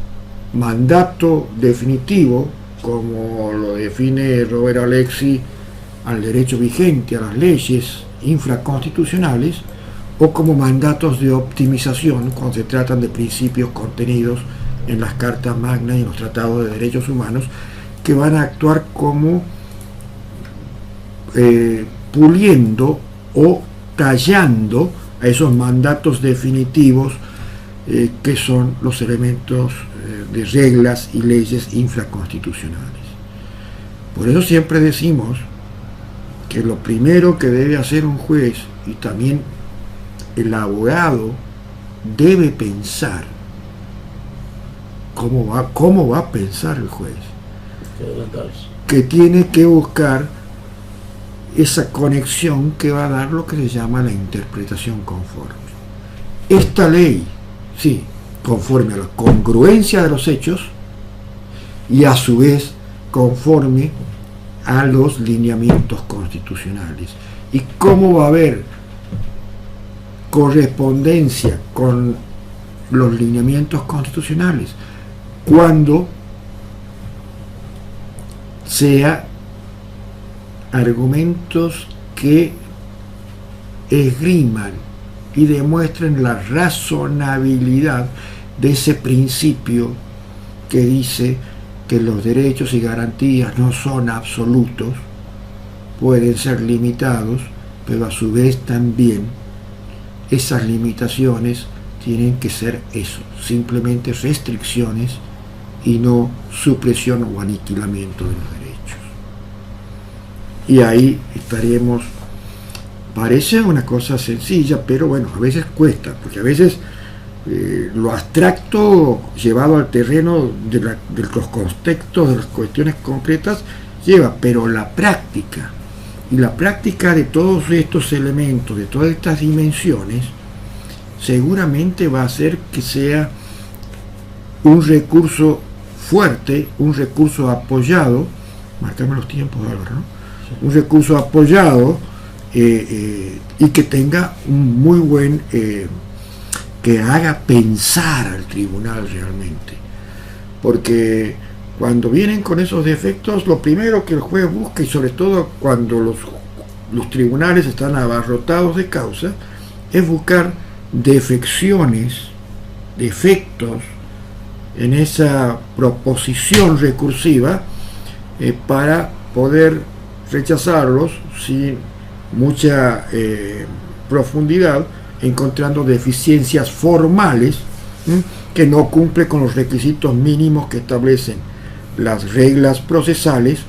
mandato definitivo, como lo define Robert Alexy, al derecho vigente, a las leyes infraconstitucionales, o como mandatos de optimización cuando se tratan de principios contenidos en las cartas magnas y en los tratados de derechos humanos, que van a actuar como puliendo o tallando a esos mandatos definitivos que son los elementos de reglas y leyes infraconstitucionales. Por eso siempre decimos que lo primero que debe hacer un juez, y también el abogado, debe pensar cómo va a pensar el juez, que tiene que buscar esa conexión que va a dar lo que se llama la interpretación conforme. Esta ley, sí, conforme a la congruencia de los hechos y a su vez conforme a los lineamientos constitucionales. ¿Y cómo va a haber correspondencia con los lineamientos constitucionales? Cuando sea argumentos que esgriman y demuestren la razonabilidad de ese principio que dice que los derechos y garantías no son absolutos, pueden ser limitados, pero a su vez también esas limitaciones tienen que ser eso, simplemente restricciones y no supresión o aniquilamiento de los derechos. Y ahí estaremos. Parece una cosa sencilla, pero bueno, a veces cuesta, porque a veces lo abstracto llevado al terreno de los contextos, de las cuestiones concretas, lleva, pero la práctica, y la práctica de todos estos elementos, de todas estas dimensiones, seguramente va a hacer que sea un recurso fuerte, un recurso apoyado, marcame los tiempos, Álvaro, ¿no? Un recurso apoyado y que tenga un muy buen, que haga pensar al tribunal realmente, porque cuando vienen con esos defectos, lo primero que el juez busca, y sobre todo cuando los tribunales están abarrotados de causa, es buscar defecciones, defectos en esa proposición recursiva para poder rechazarlos sin mucha profundidad, encontrando deficiencias formales que no cumple con los requisitos mínimos que establecen las reglas procesales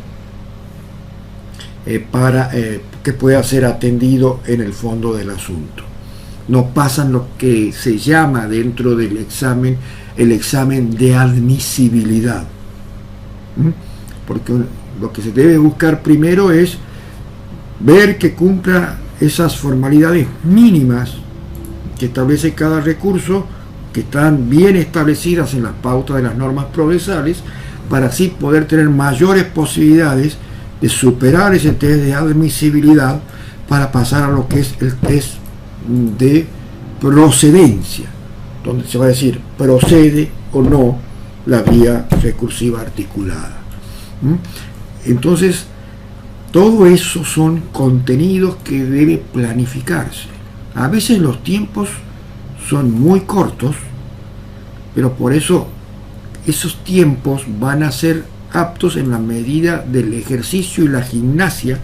para que pueda ser atendido en el fondo del asunto. No pasan lo que se llama dentro del examen el examen de admisibilidad, porque lo que se debe buscar primero es ver que cumpla esas formalidades mínimas que establece cada recurso, que están bien establecidas en las pautas de las normas procesales, para así poder tener mayores posibilidades de superar ese test de admisibilidad para pasar a lo que es el test de procedencia, donde se va a decir procede o no la vía recursiva articulada. Entonces, todo eso son contenidos que debe planificarse. A veces los tiempos son muy cortos, pero por eso esos tiempos van a ser aptos en la medida del ejercicio y la gimnasia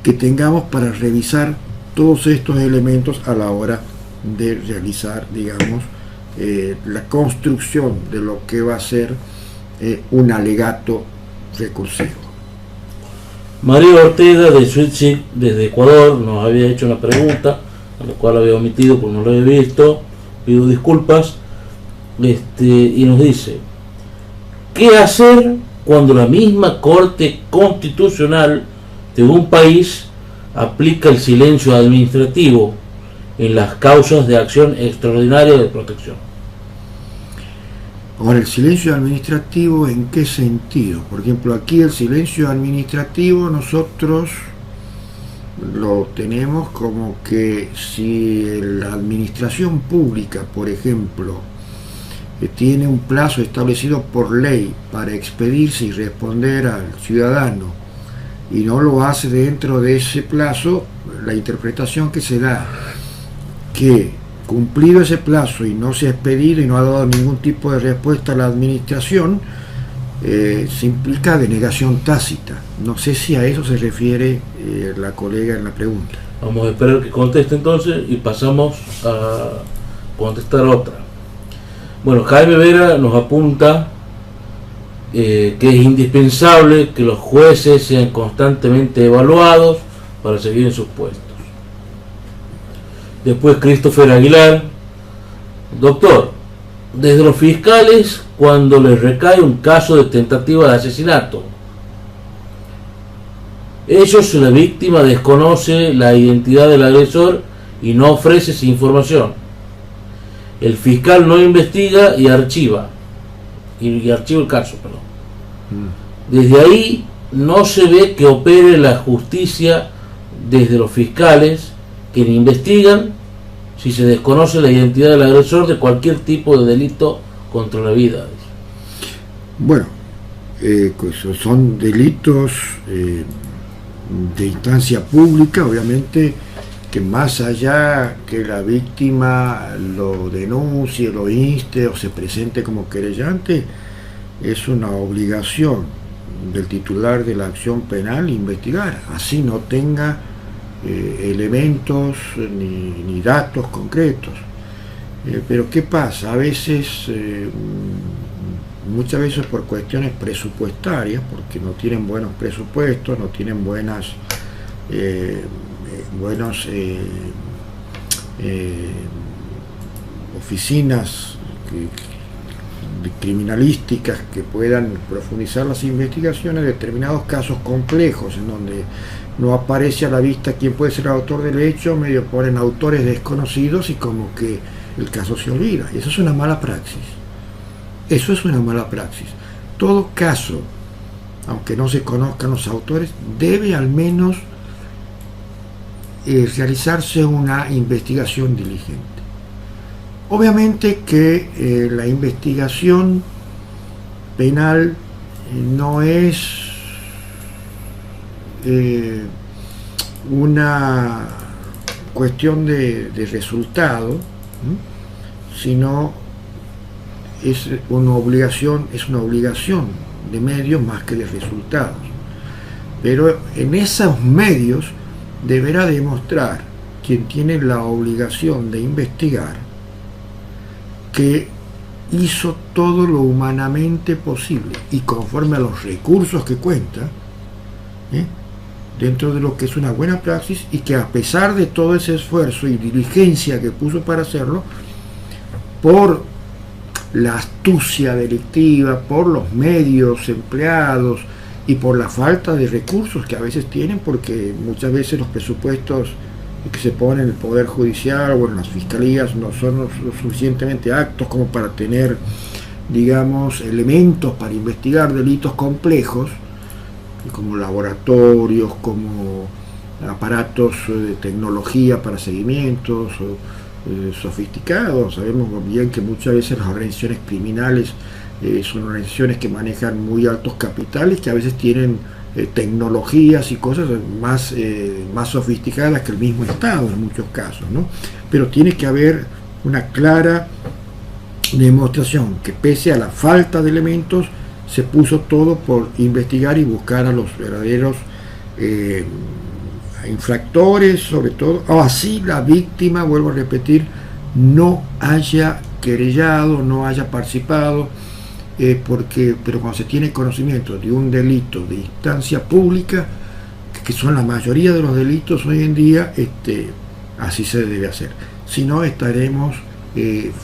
que tengamos para revisar todos estos elementos a la hora de realizar, digamos, la construcción de lo que va a ser un alegato recursivo. Mario Ortega de Switching desde Ecuador nos había hecho una pregunta, a la cual había omitido porque no lo había visto, pido disculpas, y nos dice: ¿qué hacer cuando la misma Corte Constitucional de un país aplica el silencio administrativo en las causas de acción extraordinaria de protección? Ahora, el silencio administrativo, ¿en qué sentido? Por ejemplo, aquí el silencio administrativo nosotros lo tenemos como que si la administración pública, por ejemplo, tiene un plazo establecido por ley para expedirse y responder al ciudadano y no lo hace dentro de ese plazo, la interpretación que se da, que cumplido ese plazo y no se ha expedido y no ha dado ningún tipo de respuesta a la administración, se implica denegación tácita. No sé si a eso se refiere la colega en la pregunta. Vamos a esperar que conteste entonces y pasamos a contestar otra. Bueno, Jaime Vera nos apunta que es indispensable que los jueces sean constantemente evaluados para seguir en sus puestos. Después Christopher Aguilar: doctor, desde los fiscales, cuando les recae un caso de tentativa de asesinato, ellos, la víctima, desconoce la identidad del agresor y no ofrece esa información. El fiscal no investiga y archiva el caso, perdón. Desde ahí no se ve que opere la justicia desde los fiscales, que investigan si se desconoce la identidad del agresor de cualquier tipo de delito contra la vida. Bueno, son delitos de instancia pública, obviamente, que más allá que la víctima lo denuncie, lo inste o se presente como querellante, es una obligación del titular de la acción penal investigar, así no tenga elementos ni datos concretos. Pero ¿qué pasa? A veces, muchas veces por cuestiones presupuestarias, porque no tienen buenos presupuestos, no tienen buenas oficinas criminalísticas que puedan profundizar las investigaciones, determinados casos complejos en donde no aparece a la vista quién puede ser el autor del hecho, medio ponen autores desconocidos y como que el caso se olvida. Y eso es una mala praxis. Eso es una mala praxis. todo caso, aunque no se conozcan los autores, debe al menos realizarse una investigación diligente. Obviamente que la investigación penal no es una cuestión de resultado, sino es una obligación de medios más que de resultados. Pero en esos medios deberá demostrar quien tiene la obligación de investigar que hizo todo lo humanamente posible y conforme a los recursos que cuenta, dentro de lo que es una buena praxis, y que a pesar de todo ese esfuerzo y diligencia que puso para hacerlo, por la astucia delictiva, por los medios empleados y por la falta de recursos que a veces tienen, porque muchas veces los presupuestos que se ponen en el Poder Judicial o en las fiscalías no son lo suficientemente aptos como para tener, digamos, elementos para investigar delitos complejos, como laboratorios, como aparatos de tecnología para seguimientos sofisticados. Sabemos bien que muchas veces las organizaciones criminales son organizaciones que manejan muy altos capitales, que a veces tienen tecnologías y cosas más sofisticadas que el mismo Estado en muchos casos, ¿no? Pero tiene que haber una clara demostración que pese a la falta de elementos se puso todo por investigar y buscar a los verdaderos infractores, sobre todo, o así la víctima, vuelvo a repetir, no haya querellado, no haya participado, pero cuando se tiene conocimiento de un delito de instancia pública, que son la mayoría de los delitos hoy en día, así se debe hacer. Si no, estaremos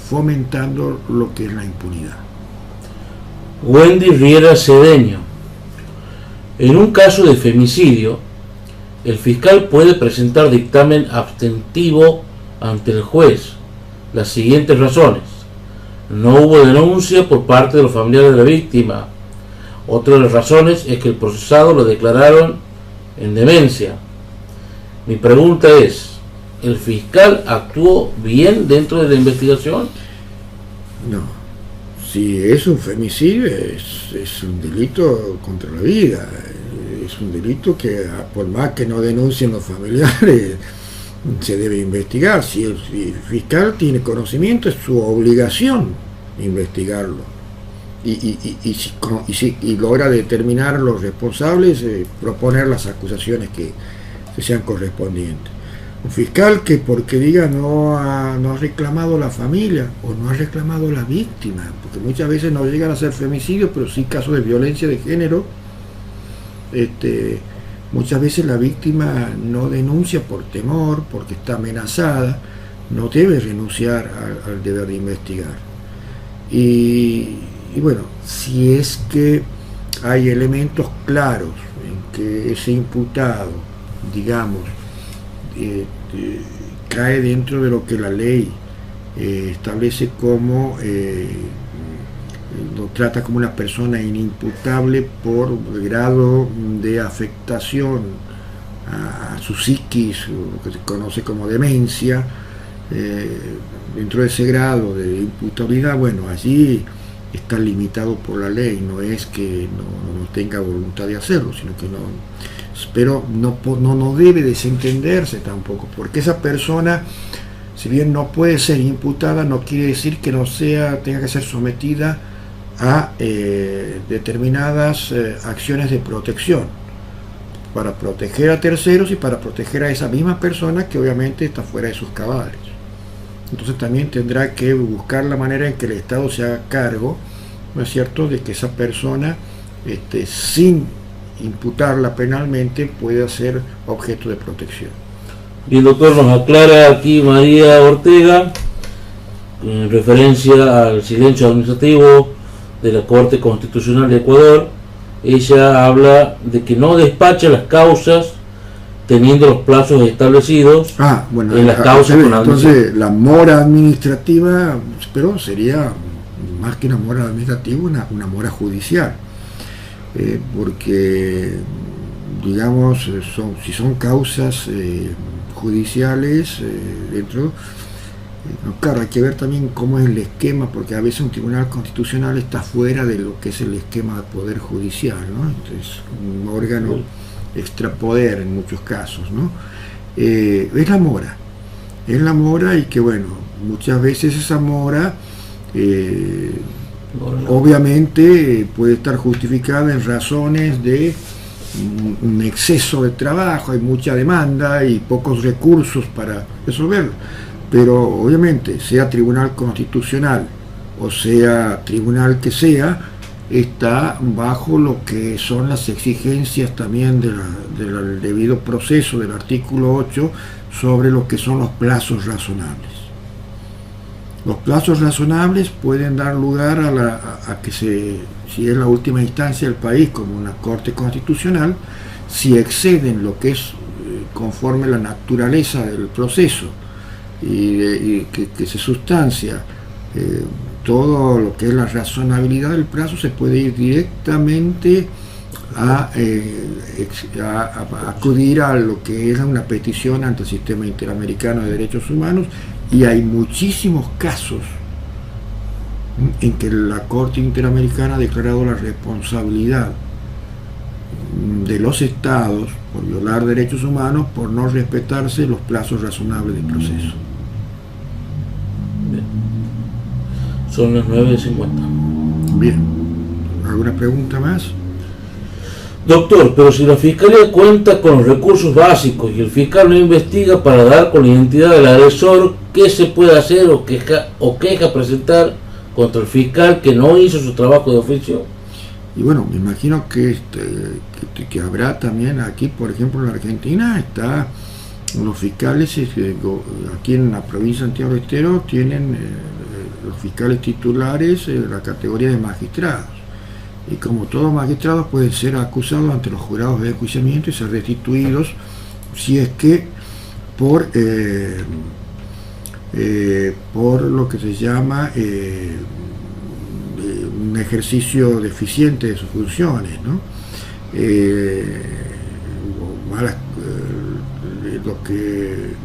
fomentando lo que es la impunidad. Wendy Riera Cedeño. En un caso de femicidio, el fiscal puede presentar dictamen abstentivo ante el juez. Las siguientes razones: no hubo denuncia por parte de los familiares de la víctima. Otra de las razones es que el procesado lo declararon en demencia. Mi pregunta es, ¿el fiscal actuó bien dentro de la investigación? No. Si es un femicidio, es un delito contra la vida. Es un delito que, por más que no denuncien los familiares, se debe investigar. Si el fiscal tiene conocimiento, es su obligación investigarlo. Y logra determinar los responsables, proponer las acusaciones que sean correspondientes. Un fiscal que porque diga no ha reclamado la familia o no ha reclamado la víctima, porque muchas veces no llegan a ser femicidios, pero sí casos de violencia de género, muchas veces la víctima no denuncia por temor, porque está amenazada, no debe renunciar al deber de investigar. Y bueno, si es que hay elementos claros en que ese imputado, digamos, cae dentro de lo que la ley establece como lo trata como una persona inimputable por grado de afectación a su psiquis, lo que se conoce como demencia, dentro de ese grado de imputabilidad, bueno, allí está limitado por la ley, no es que no tenga voluntad de hacerlo, sino que no, pero no debe desentenderse tampoco, porque esa persona, si bien no puede ser imputada, no quiere decir que tenga que ser sometida a determinadas acciones de protección para proteger a terceros y para proteger a esa misma persona que obviamente está fuera de sus cabales. Entonces también tendrá que buscar la manera en que el Estado se haga cargo, ¿no es cierto?, de que esa persona, sin imputarla penalmente, puede ser objeto de protección. Bien, doctor, nos aclara aquí María Ortega, en referencia al silencio administrativo de la Corte Constitucional de Ecuador. Ella habla de que no despacha las causas teniendo los plazos establecidos en las causas con entonces la mora administrativa, pero sería más que una mora administrativa, una mora judicial. porque, digamos, si son causas judiciales dentro, claro, hay que ver también cómo es el esquema, porque a veces un tribunal constitucional está fuera de lo que es el esquema de poder judicial, ¿no? Entonces, un órgano extrapoder en muchos casos, ¿no? Es la mora, y que, bueno, muchas veces esa mora obviamente puede estar justificada en razones de un exceso de trabajo, hay mucha demanda y pocos recursos para resolverlo, pero obviamente, sea tribunal constitucional o sea tribunal que sea, está bajo lo que son las exigencias también del debido proceso del artículo 8 sobre lo que son los plazos razonables. Los plazos razonables pueden dar lugar a que si es la última instancia del país como una corte constitucional, si exceden lo que es conforme la naturaleza del proceso y que se sustancia todo lo que es la razonabilidad del plazo, se puede ir directamente a acudir a lo que es una petición ante el Sistema Interamericano de Derechos Humanos, y hay muchísimos casos en que la Corte Interamericana ha declarado la responsabilidad de los estados por violar derechos humanos por no respetarse los plazos razonables del proceso. Bien. Son las 9:50. Bien. ¿Alguna pregunta más? Doctor, pero si la Fiscalía cuenta con los recursos básicos y el fiscal no investiga para dar con la identidad del agresor, ¿qué se puede hacer o queja presentar contra el fiscal que no hizo su trabajo de oficio? Y bueno, me imagino que habrá también aquí, por ejemplo, en la Argentina, está los fiscales, aquí en la provincia de Santiago del Estero, tienen los fiscales titulares la categoría de magistrados. Y como todos magistrados pueden ser acusados ante los jurados de enjuiciamiento y ser destituidos si es que por lo que se llama un ejercicio deficiente de sus funciones, ¿no?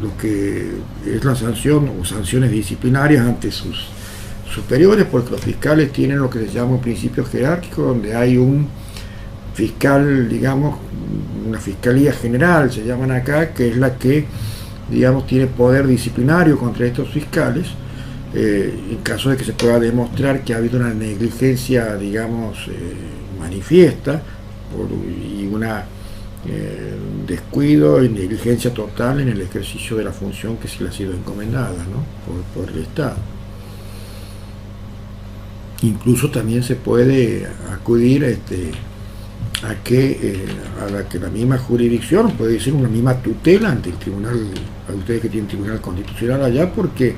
Lo que es la sanción o sanciones disciplinarias ante sus superiores, porque los fiscales tienen lo que se llama un principio jerárquico, donde hay un fiscal, digamos, una fiscalía general, se llaman acá, que es la que, digamos, tiene poder disciplinario contra estos fiscales, en caso de que se pueda demostrar que ha habido una negligencia, digamos, manifiesta, y una descuido y negligencia total en el ejercicio de la función que se le ha sido encomendada, ¿no? por el Estado. Incluso también se puede acudir a que la misma jurisdicción, puede decir una misma tutela ante el tribunal, a ustedes que tienen tribunal constitucional allá, porque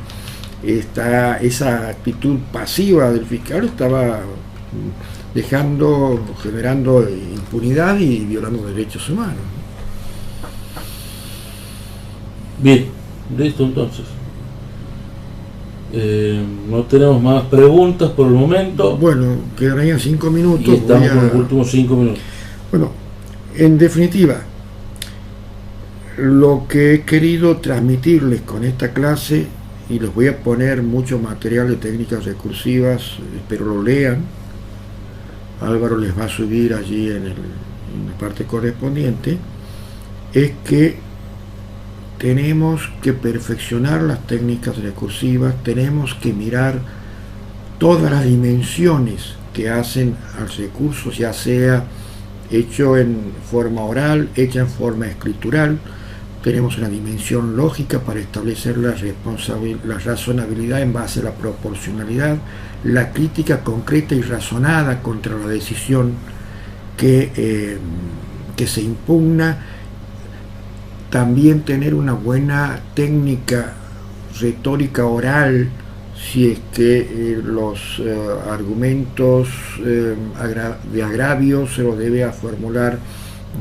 esa actitud pasiva del fiscal estaba generando impunidad y violando derechos humanos. Bien, listo entonces. No tenemos más preguntas por el momento. Bueno, quedarían 5 minutos. Y estamos con los últimos 5 minutos. Bueno, en definitiva, lo que he querido transmitirles con esta clase, y les voy a poner mucho material de técnicas recursivas, espero lo lean, Álvaro les va a subir allí en la parte correspondiente, es que tenemos que perfeccionar las técnicas recursivas, tenemos que mirar todas las dimensiones que hacen al recurso, ya sea hecho en forma oral, hecha en forma escritural. Tenemos una dimensión lógica para establecer la razonabilidad en base a la proporcionalidad, la crítica concreta y razonada contra la decisión que se impugna. También tener una buena técnica retórica oral, si es que los argumentos de agravio se los debe a formular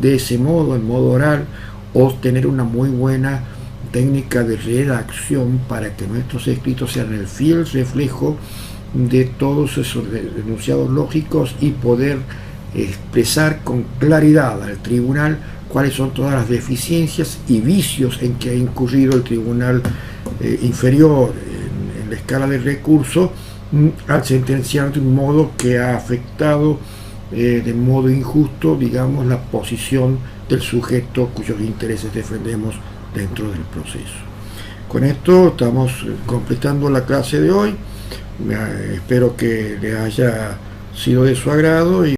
de ese modo, en modo oral, o tener una muy buena técnica de redacción para que nuestros escritos sean el fiel reflejo de todos esos enunciados lógicos y poder expresar con claridad al tribunal cuáles son todas las deficiencias y vicios en que ha incurrido el tribunal inferior en la escala del recurso al sentenciar de un modo que ha afectado de modo injusto, digamos, la posición del sujeto cuyos intereses defendemos dentro del proceso. Con esto estamos completando la clase de hoy. Espero que le haya sido de su agrado y